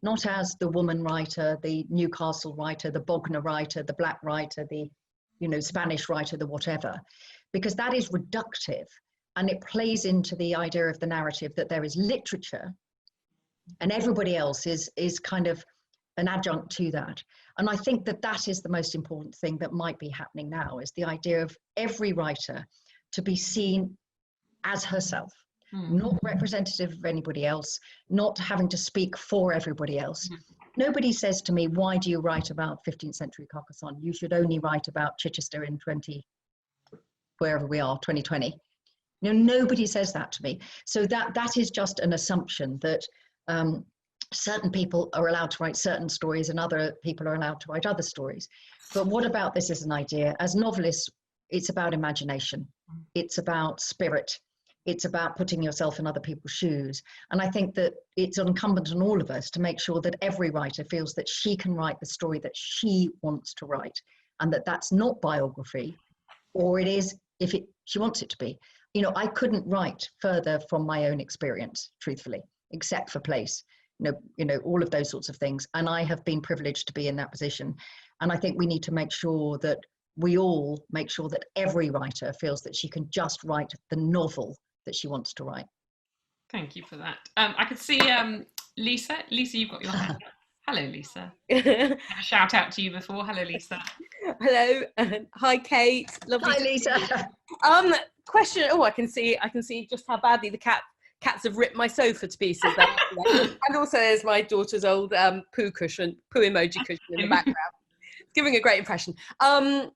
not as the woman writer, the Newcastle writer, the Bognor writer, the black writer, the Spanish writer, the whatever, because that is reductive. and it plays into the idea of the narrative that there is literature and everybody else is kind of an adjunct to that. And I think that that is the most important thing that might be happening now, is the idea of every writer to be seen as herself, not representative of anybody else, not having to speak for everybody else. Nobody says to me, why do you write about 15th century Carcassonne? You should only write about Chichester in 2020. Nobody says that to me. So that is just an assumption that certain people are allowed to write certain stories and other people are allowed to write other stories. But what about this as an idea? As novelists, it's about imagination. It's about spirit. It's about putting yourself in other people's shoes. And I think that it's incumbent on all of us to make sure that every writer feels that she can write the story that she wants to write, and that that's not biography, or it is if she wants it to be. I couldn't write further from my own experience, truthfully, except for place. All of those sorts of things. And I have been privileged to be in that position. And I think we need to make sure that we all make sure that every writer feels that she can just write the novel that she wants to write.
Thank you for that. I could see Lisa. Lisa, you've got your hand up. Hello, Lisa. Had a shout out to you before. Hello, Lisa.
Hello. Hi, Kate. Lovely.
Hi, Lisa.
Question. Oh, I can see just how badly the cats have ripped my sofa to pieces. And also there's my daughter's old poo emoji cushion in the background. It's giving a great impression. I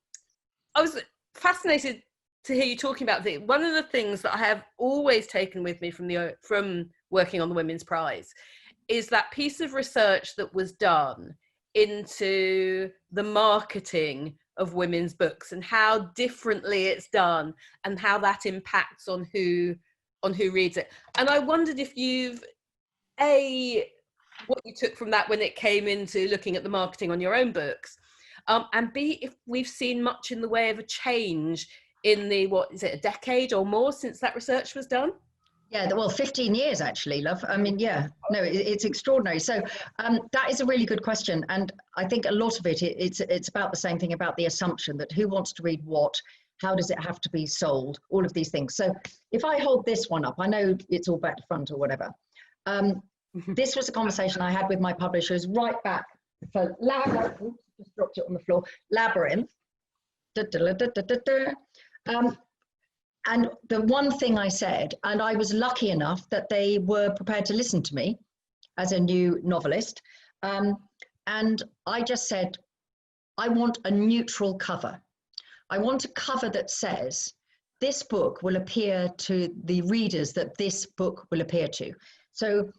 was fascinated to hear you talking about one of the things that I have always taken with me from working on the Women's Prize is that piece of research that was done into the marketing of women's books and how differently it's done and how that impacts on who reads it. And I wondered if what you took from that when it came into looking at the marketing on your own books, and B, if we've seen much in the way of a change in the, a decade or more since that research was done?
Yeah, well, 15 years actually, love. I mean, yeah, no, it's extraordinary. So that is a really good question. And I think a lot of it's about the same thing, about the assumption that who wants to read what, how does it have to be sold, all of these things. So if I hold this one up, I know it's all back to front or whatever. This was a conversation I had with my publishers right back for Labyrinth. Oops, just dropped it on the floor. Labyrinth. And the one thing I said, and I was lucky enough that they were prepared to listen to me as a new novelist. And I just said, I want a neutral cover. I want a cover that says, this book will appear to the readers that this book will appear to. So,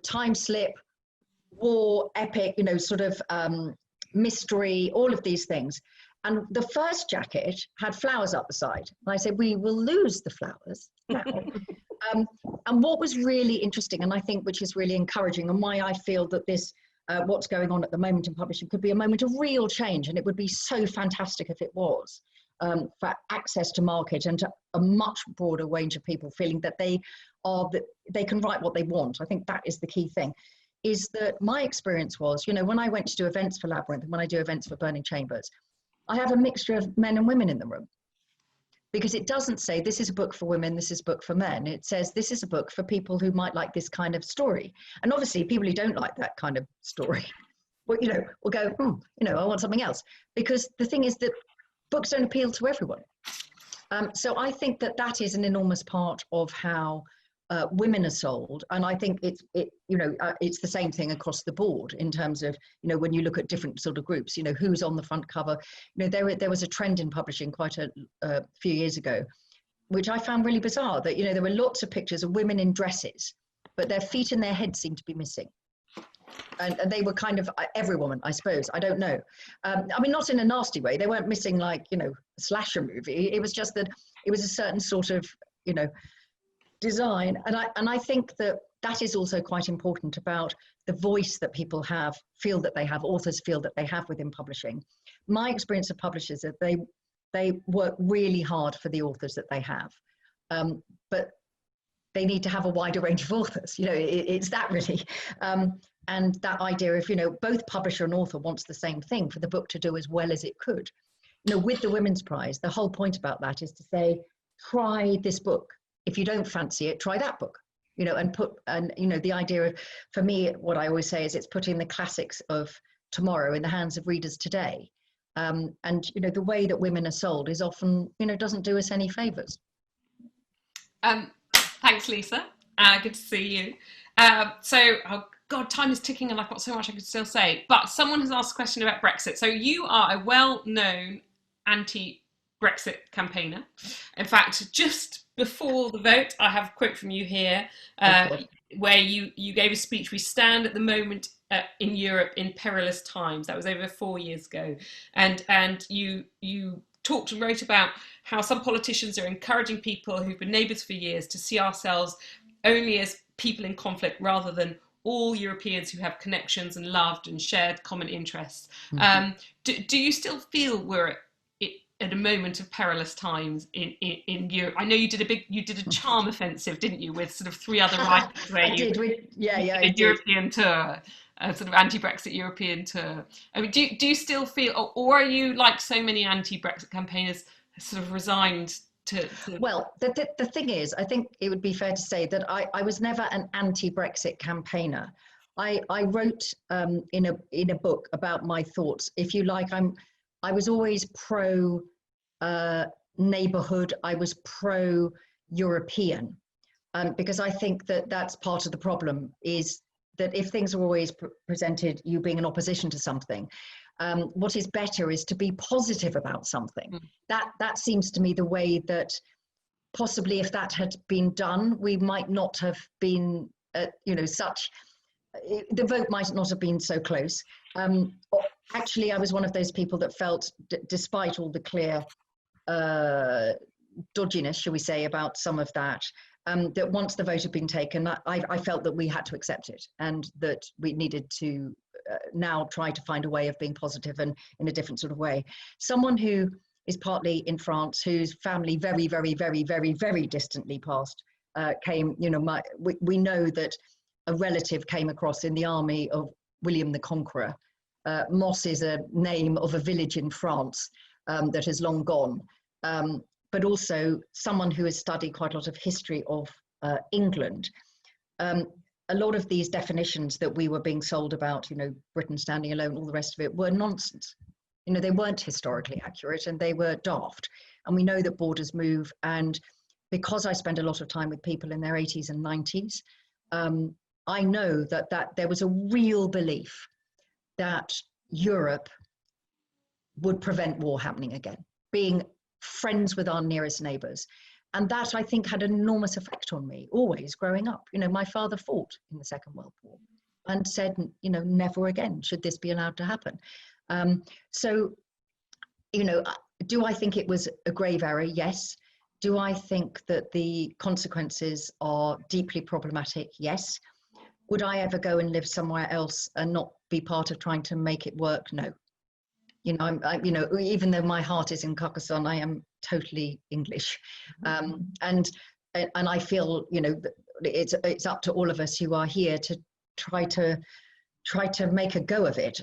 time slip, war, epic, sort of mystery, all of these things. And the first jacket had flowers up the side. And I said, we will lose the flowers now. And what was really interesting, and I think which is really encouraging, and why I feel that this, what's going on at the moment in publishing could be a moment of real change. And it would be so fantastic if it was, for access to market and to a much broader range of people feeling that they can write what they want. I think that is the key thing. Is that my experience was, when I went to do events for Labyrinth and when I do events for Burning Chambers, I have a mixture of men and women in the room, because it doesn't say this is a book for women, this is a book for men. It says this is a book for people who might like this kind of story. And obviously people who don't like that kind of story, will go, I want something else. Because the thing is that books don't appeal to everyone. So I think that is an enormous part of how women are sold, and I think it's the same thing across the board in terms of when you look at different sort of groups, who's on the front cover. There was a trend in publishing quite a few years ago, which I found really bizarre, that there were lots of pictures of women in dresses, but their feet and their heads seemed to be missing. And they were kind of every woman, I suppose. I don't know. I mean, not in a nasty way. They weren't missing like a slasher movie. It was just that it was a certain sort of design, and I think that is also quite important about the voice that people feel that they have, authors feel that they have within publishing. My experience of publishers is that they work really hard for the authors that they have, but they need to have a wider range of authors. It's that really, and that idea of both publisher and author wants the same thing, for the book to do as well as it could. With the Women's Prize, the whole point about that is to say, try this book. if you don't fancy it, try that book, you know, and you know, the idea of, for me, what I always say is it's putting the classics of tomorrow in the hands of readers today. And, you know, the way that women are sold is often, you know, doesn't do us any favours.
Thanks, Lisa. Good to see you. Oh God, time is ticking and I've got so much I could still say. But someone has asked a question about Brexit. So you are a well-known anti-Brexit campaigner. In fact, just before the vote, I have a quote from you here where you gave a speech, "We stand at the moment in Europe in perilous times." That was over 4 years ago. And you talked and wrote about how some politicians are encouraging people who've been neighbours for years to see ourselves only as people in conflict rather than all Europeans who have connections and loved and shared common interests. Mm-hmm. Do you still feel we're at a moment of perilous times in Europe? I know you did a charm offensive, didn't you, with sort of 3 other writers where you did a European tour, a sort of anti-Brexit European tour. I mean, do you still feel, or are you, like so many anti-Brexit campaigners, sort of resigned to...
Well, the thing is, I think it would be fair to say that I was never an anti-Brexit campaigner. I wrote in a book about my thoughts. If you like, I was always pro neighbourhood. I was pro European, because I think that that's part of the problem, is that if things are always presented, you being in opposition to something, what is better is to be positive about something. That seems to me the way that possibly, if that had been done, we might not have been, you know, the vote might not have been so close. Actually, I was one of those people that felt, despite all the clear dodginess, shall we say, about some of that, that once the vote had been taken, I felt that we had to accept it, and that we needed to now try to find a way of being positive and in a different sort of way. Someone who is partly in France, whose family very, very, very, very, very distantly past came, you know, we know that a relative came across in the army of William the Conqueror. Mosse is a name of a village in France that has long gone. But also someone who has studied quite a lot of history of England. A lot of these definitions that we were being sold about, you know, Britain standing alone, all the rest of it, were nonsense. You know, they weren't historically accurate and they were daft. And we know that borders move. And because I spend a lot of time with people in their 80s and 90s, I know that there was a real belief that Europe would prevent war happening again, being friends with our nearest neighbours. And that, I think, had an enormous effect on me, always growing up. You know, my father fought in the Second World War and said, you know, never again should this be allowed to happen. So, you know, do I think it was a grave error? Yes. Do I think that the consequences are deeply problematic? Yes. Would I ever go and live somewhere else and not be part of trying to make it work? No. You know, you know, even though my heart is in Carcassonne, I am totally English, and I feel, you know, it's up to all of us who are here to try to make a go of it.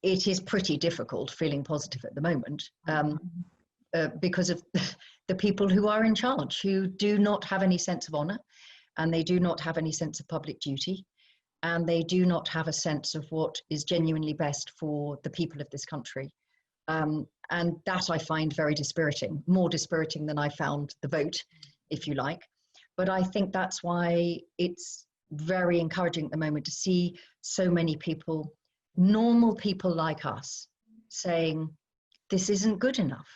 It is pretty difficult feeling positive at the moment because of the people who are in charge, who do not have any sense of honour, and they do not have any sense of public duty. And they do not have a sense of what is genuinely best for the people of this country. And that I find very dispiriting, more dispiriting than I found the vote, if you like. But I think that's why it's very encouraging at the moment to see so many people, normal people like us, saying, this isn't good enough.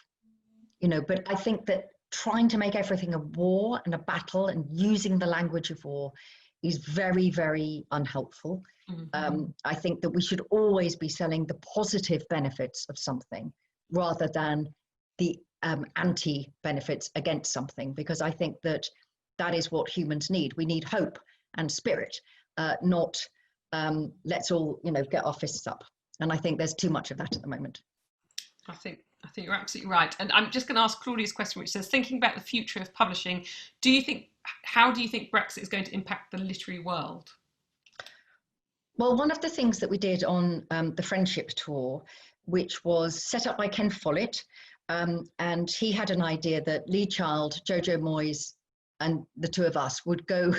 You know, but I think that trying to make everything a war and a battle and using the language of war is very, very unhelpful. Mm-hmm. I think that we should always be selling the positive benefits of something rather than the anti-benefits against something, because I think that that is what humans need. We need hope and spirit, not let's all, you know, get our fists up. And I think there's too much of that at the moment.
I think you're absolutely right. And I'm just going to ask Claudia's question, which says, thinking about the future of publishing, how do you think Brexit is going to impact the literary world?
Well, one of the things that we did on the Friendship Tour, which was set up by Ken Follett, and he had an idea that Lee Child, Jojo Moyes, and the two of us would go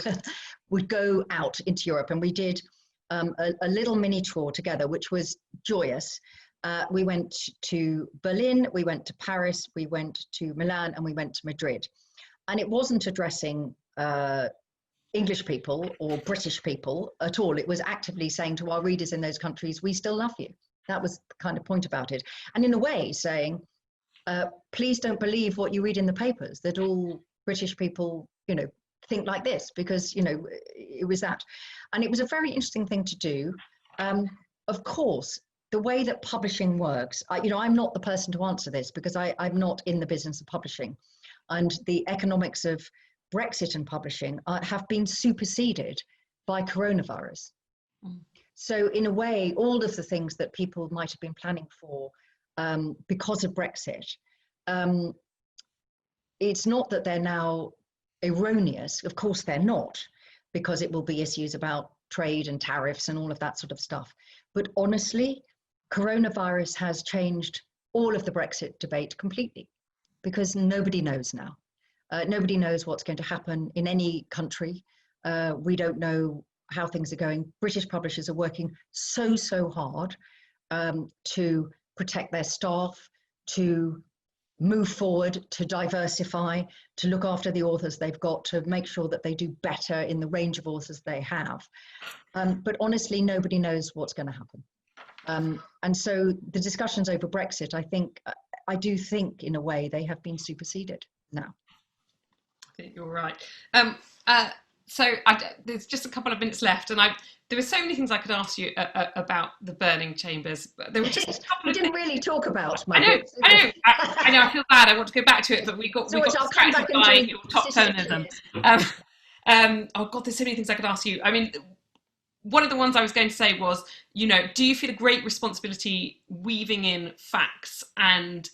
would go out into Europe, and we did a little mini tour together, which was joyous. We went to Berlin, we went to Paris, we went to Milan, and we went to Madrid. And it wasn't addressing English people or British people at all. It was actively saying to our readers in those countries, we still love you. That was the kind of point about it. And in a way saying, please don't believe what you read in the papers, that all British people, you know, think like this, because, you know, it was that. And it was a very interesting thing to do. Of course, the way that publishing works, you know, I'm not the person to answer this because I'm not in the business of publishing. And the economics of Brexit and publishing have been superseded by coronavirus. So in a way, all of the things that people might have been planning for because of Brexit, it's not that they're now erroneous. Of course they're not, because it will be issues about trade and tariffs and all of that sort of stuff. But honestly, coronavirus has changed all of the Brexit debate completely, because nobody knows now. Nobody knows what's going to happen in any country. We don't know how things are going. British publishers are working so hard to protect their staff, to move forward, to diversify, to look after the authors they've got, to make sure that they do better in the range of authors they have. But honestly, nobody knows what's going to happen. And so the discussions over Brexit, I do think in a way they have been superseded now.
I think you're right. So there's just a couple of minutes left, and there were so many things I could ask you about the burning chambers. But there were just a couple
we
of
didn't really talk about my
I know,
books,
I know. I feel bad. I want to go back to it, but we got distracted by your top tonism. Oh God, there's so many things I could ask you. I mean, one of the ones I was going to say was, you know, do you feel a great responsibility weaving in facts and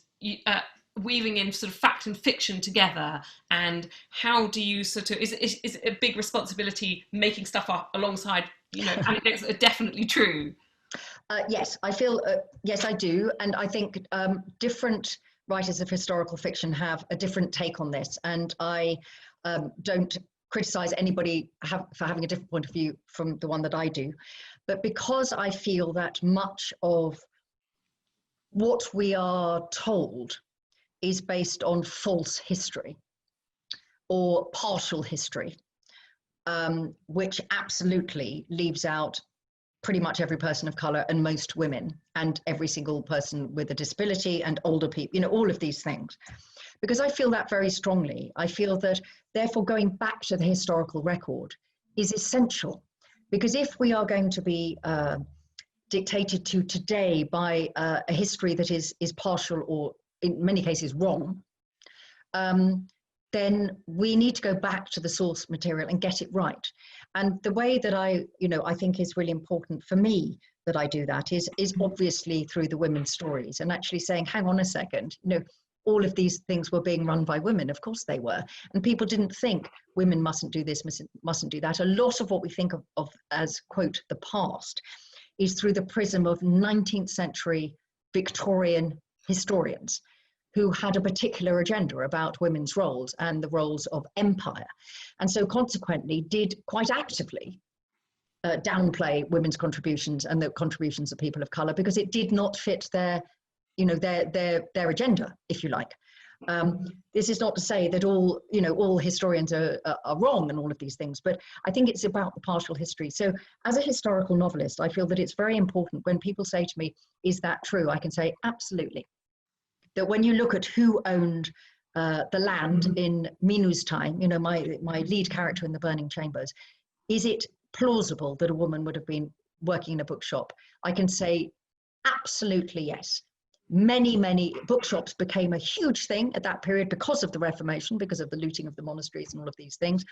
weaving in sort of fact and fiction together, and how do you sort of, is it a big responsibility making stuff up alongside, you know, anecdotes that are definitely true?
Yes, I feel, yes, I do. And I think different writers of historical fiction have a different take on this. And I don't criticize anybody for having a different point of view from the one that I do. But because I feel that much of what we are told is based on false history or partial history, which absolutely leaves out pretty much every person of color and most women and every single person with a disability and older people, you know, all of these things. Because I feel that very strongly. I feel that therefore going back to the historical record is essential, because if we are going to be dictated to today by a history that is partial or in many cases wrong, then we need to go back to the source material and get it right. And the way that I think is really important for me that I do that is obviously through the women's stories, and actually saying, hang on a second, you know, all of these things were being run by women. Of course they were. And people didn't think women mustn't do this, mustn't do that. A lot of what we think of as, quote, the past is through the prism of 19th century Victorian historians who had a particular agenda about women's roles and the roles of empire. And so consequently did quite actively downplay women's contributions and the contributions of people of color, because it did not fit their agenda, if you like. This is not to say that all historians are wrong and all of these things, but I think it's about the partial history. So as a historical novelist, I feel that it's very important when people say to me, is that true? I can say, absolutely. That when you look at who owned the land in Minu's time, you know, my lead character in The Burning Chambers, is it plausible that a woman would have been working in a bookshop? I can say absolutely yes. Many bookshops became a huge thing at that period because of the Reformation, because of the looting of the monasteries and all of these things.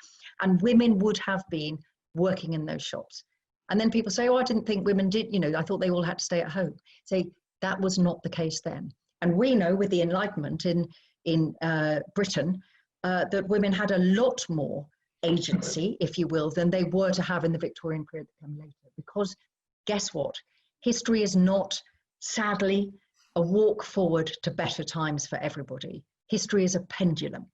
And women would have been working in those shops. And then people say, oh, I didn't think women did, you know, I thought they all had to stay at home. Say, that was not the case then. And we know with the Enlightenment in Britain that women had a lot more agency, if you will, than they were to have in the Victorian period that came later. Because guess what? History is not, sadly, a walk forward to better times for everybody. History is a pendulum.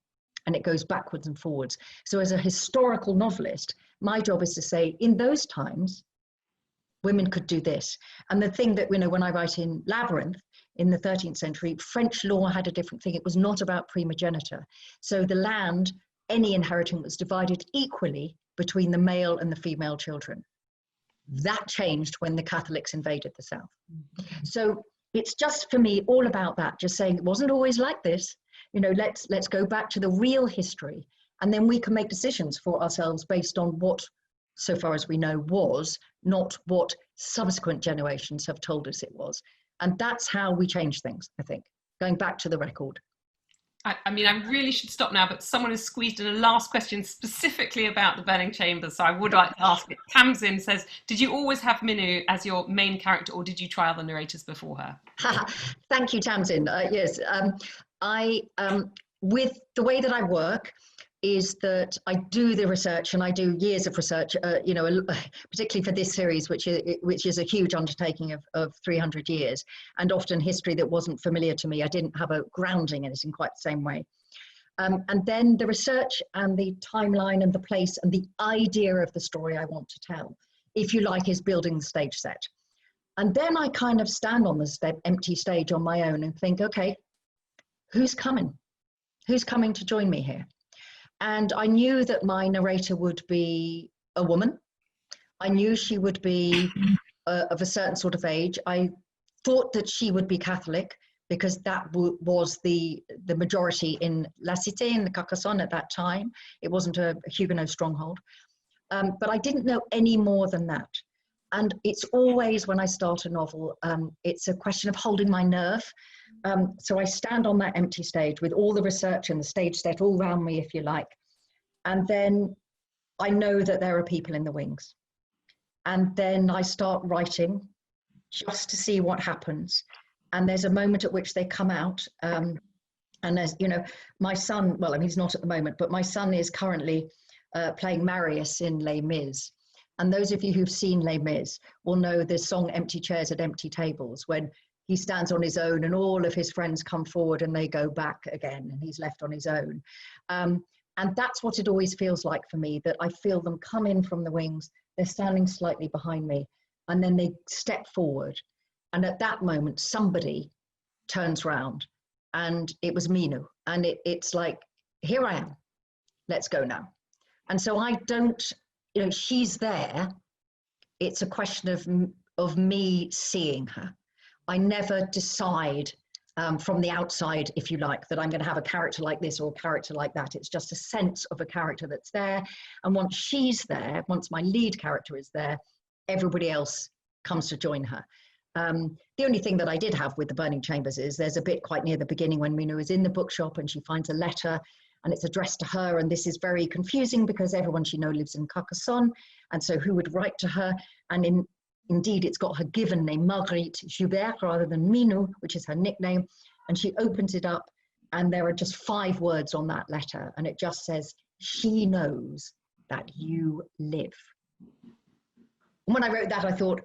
and it goes backwards and forwards. So as a historical novelist, my job is to say, in those times, women could do this. And the thing that, when I write in Labyrinth in the 13th century, French law had a different thing. It was not about primogeniture. So the land, any inheritance was divided equally between the male and the female children. That changed when the Catholics invaded the South. So it's just, for me, all about that, just saying it wasn't always like this. Let's go back to the real history, and then we can make decisions for ourselves based on what, so far as we know, was, not what subsequent generations have told us it was. And that's how we change things, I think, going back to the record.
I mean, I really should stop now, but someone has squeezed in a last question specifically about the Burning Chambers, so I would like to ask it. Tamsin says, did you always have Minu as your main character, or did you try other narrators before her?
Thank you, Tamsin. Yes, with the way that I work, is that I do the research, and I do years of research, particularly for this series, which is a huge undertaking of 300 years, and often history that wasn't familiar to me. I didn't have a grounding in it in quite the same way. And then the research and the timeline and the place and the idea of the story I want to tell, if you like, is building the stage set. And then I kind of stand on the empty stage on my own and think, okay, who's coming? Who's coming to join me here? And I knew that my narrator would be a woman. I knew she would be of a certain sort of age. I thought that she would be Catholic, because that was the majority in La Cité, in the Carcassonne at that time. It wasn't a Huguenot stronghold. But I didn't know any more than that. And it's always, when I start a novel, it's a question of holding my nerve. So I stand on that empty stage with all the research and the stage set all around me, if you like. And then I know that there are people in the wings. And then I start writing just to see what happens. And there's a moment at which they come out. And as you know, my son, well, I mean, he's not at the moment, but my son is currently playing Marius in Les Mis. And those of you who've seen Les Mis will know the song Empty Chairs at Empty Tables, when he stands on his own and all of his friends come forward and they go back again and he's left on his own. And that's what it always feels like for me, that I feel them come in from the wings, they're standing slightly behind me, and then they step forward. And at that moment, somebody turns round, and it was Minu. And it's like, here I am, let's go now. And so I don't, she's there. It's a question of me seeing her. I never decide from the outside, if you like, that I'm going to have a character like this or a character like that. It's just a sense of a character that's there. And once she's there, once my lead character is there, everybody else comes to join her. The only thing that I did have with the Burning Chambers is there's a bit quite near the beginning when Minu is in the bookshop and she finds a letter and it's addressed to her. And this is very confusing because everyone she knows lives in Carcassonne. And so who would write to her? And indeed, it's got her given name, Marguerite Joubert, rather than Minu, which is her nickname. And she opens it up and there are just 5 words on that letter. And it just says, she knows that you live. And when I wrote that, I thought,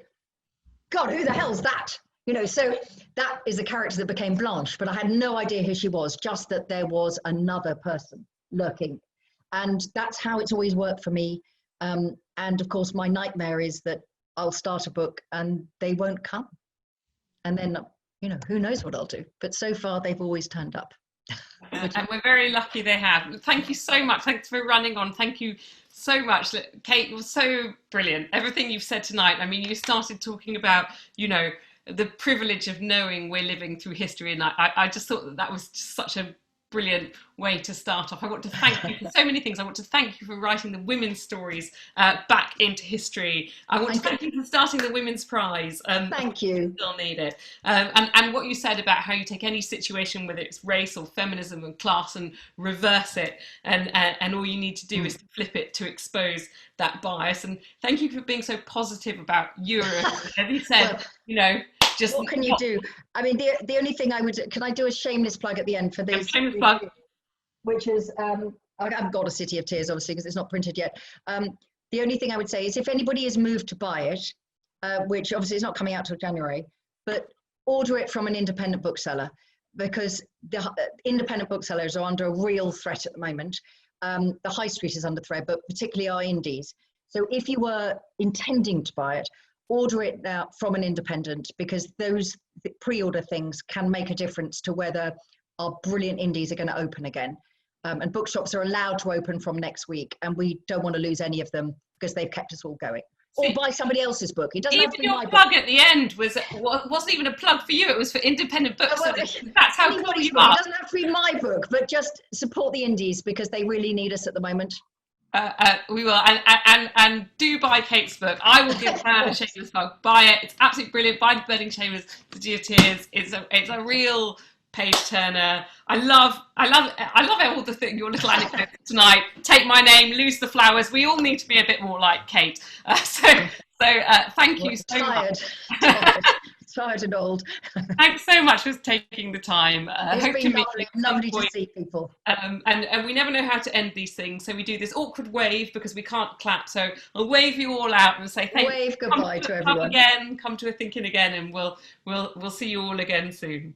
God, who the hell's that? So that is a character that became Blanche, but I had no idea who she was, just that there was another person lurking. And that's how it's always worked for me. And of course, my nightmare is that I'll start a book and they won't come. And then, who knows what I'll do. But so far, they've always turned up.
And we're very lucky they have. Thank you so much. Thanks for running on. Thank you so much. Kate, was so brilliant. Everything you've said tonight. I mean, you started talking about, the privilege of knowing we're living through history. And I just thought that was just such a brilliant way to start off. I want to thank you for so many things. I want to thank you for writing the women's stories back into history. I want to thank you for starting the Women's Prize.
Thank you.
Still need it. And what you said about how you take any situation, whether it's race or feminism and class, and reverse it, and all you need to do is to flip it to expose that bias. And thank you for being so positive about Europe. As you said, just
what can you do? I mean, the only thing can I do a shameless plug at the end for this?
Shameless plug.
Which is, I've got a City of Tears, obviously, because it's not printed yet. The only thing I would say is if anybody is moved to buy it, which obviously is not coming out till January, but order it from an independent bookseller. because the independent booksellers are under a real threat at the moment. The high street is under threat, but particularly our indies. So if you were intending to buy it, order it now from an independent, because those pre-order things can make a difference to whether our brilliant indies are going to open again. And bookshops are allowed to open from next week, and we don't want to lose any of them because they've kept us all going. Or buy somebody else's book. It doesn't have to be my book.
Your plug at the end wasn't even a plug for you. It was for independent booksellers. That's how cool you are.
It doesn't have to be my book, but just support the indies because they really need us at the moment.
We will, and do buy Kate's book. I will give her a shameless plug. Buy it; it's absolutely brilliant. Buy the Burning Chambers, The Geoteers. It's a real page turner. I love all the thing. Your little anecdotes tonight. Take my name, lose the flowers. We all need to be a bit more like Kate. So thank you so much.
Tired and old.
Thanks so much for taking the time.
It's been lovely to see people.
And we never know how to end these things, so we do this awkward wave because we can't clap. So I'll wave you all out and say thank you.
Wave goodbye to everyone.
Come to a thinking again, and we'll see you all again soon.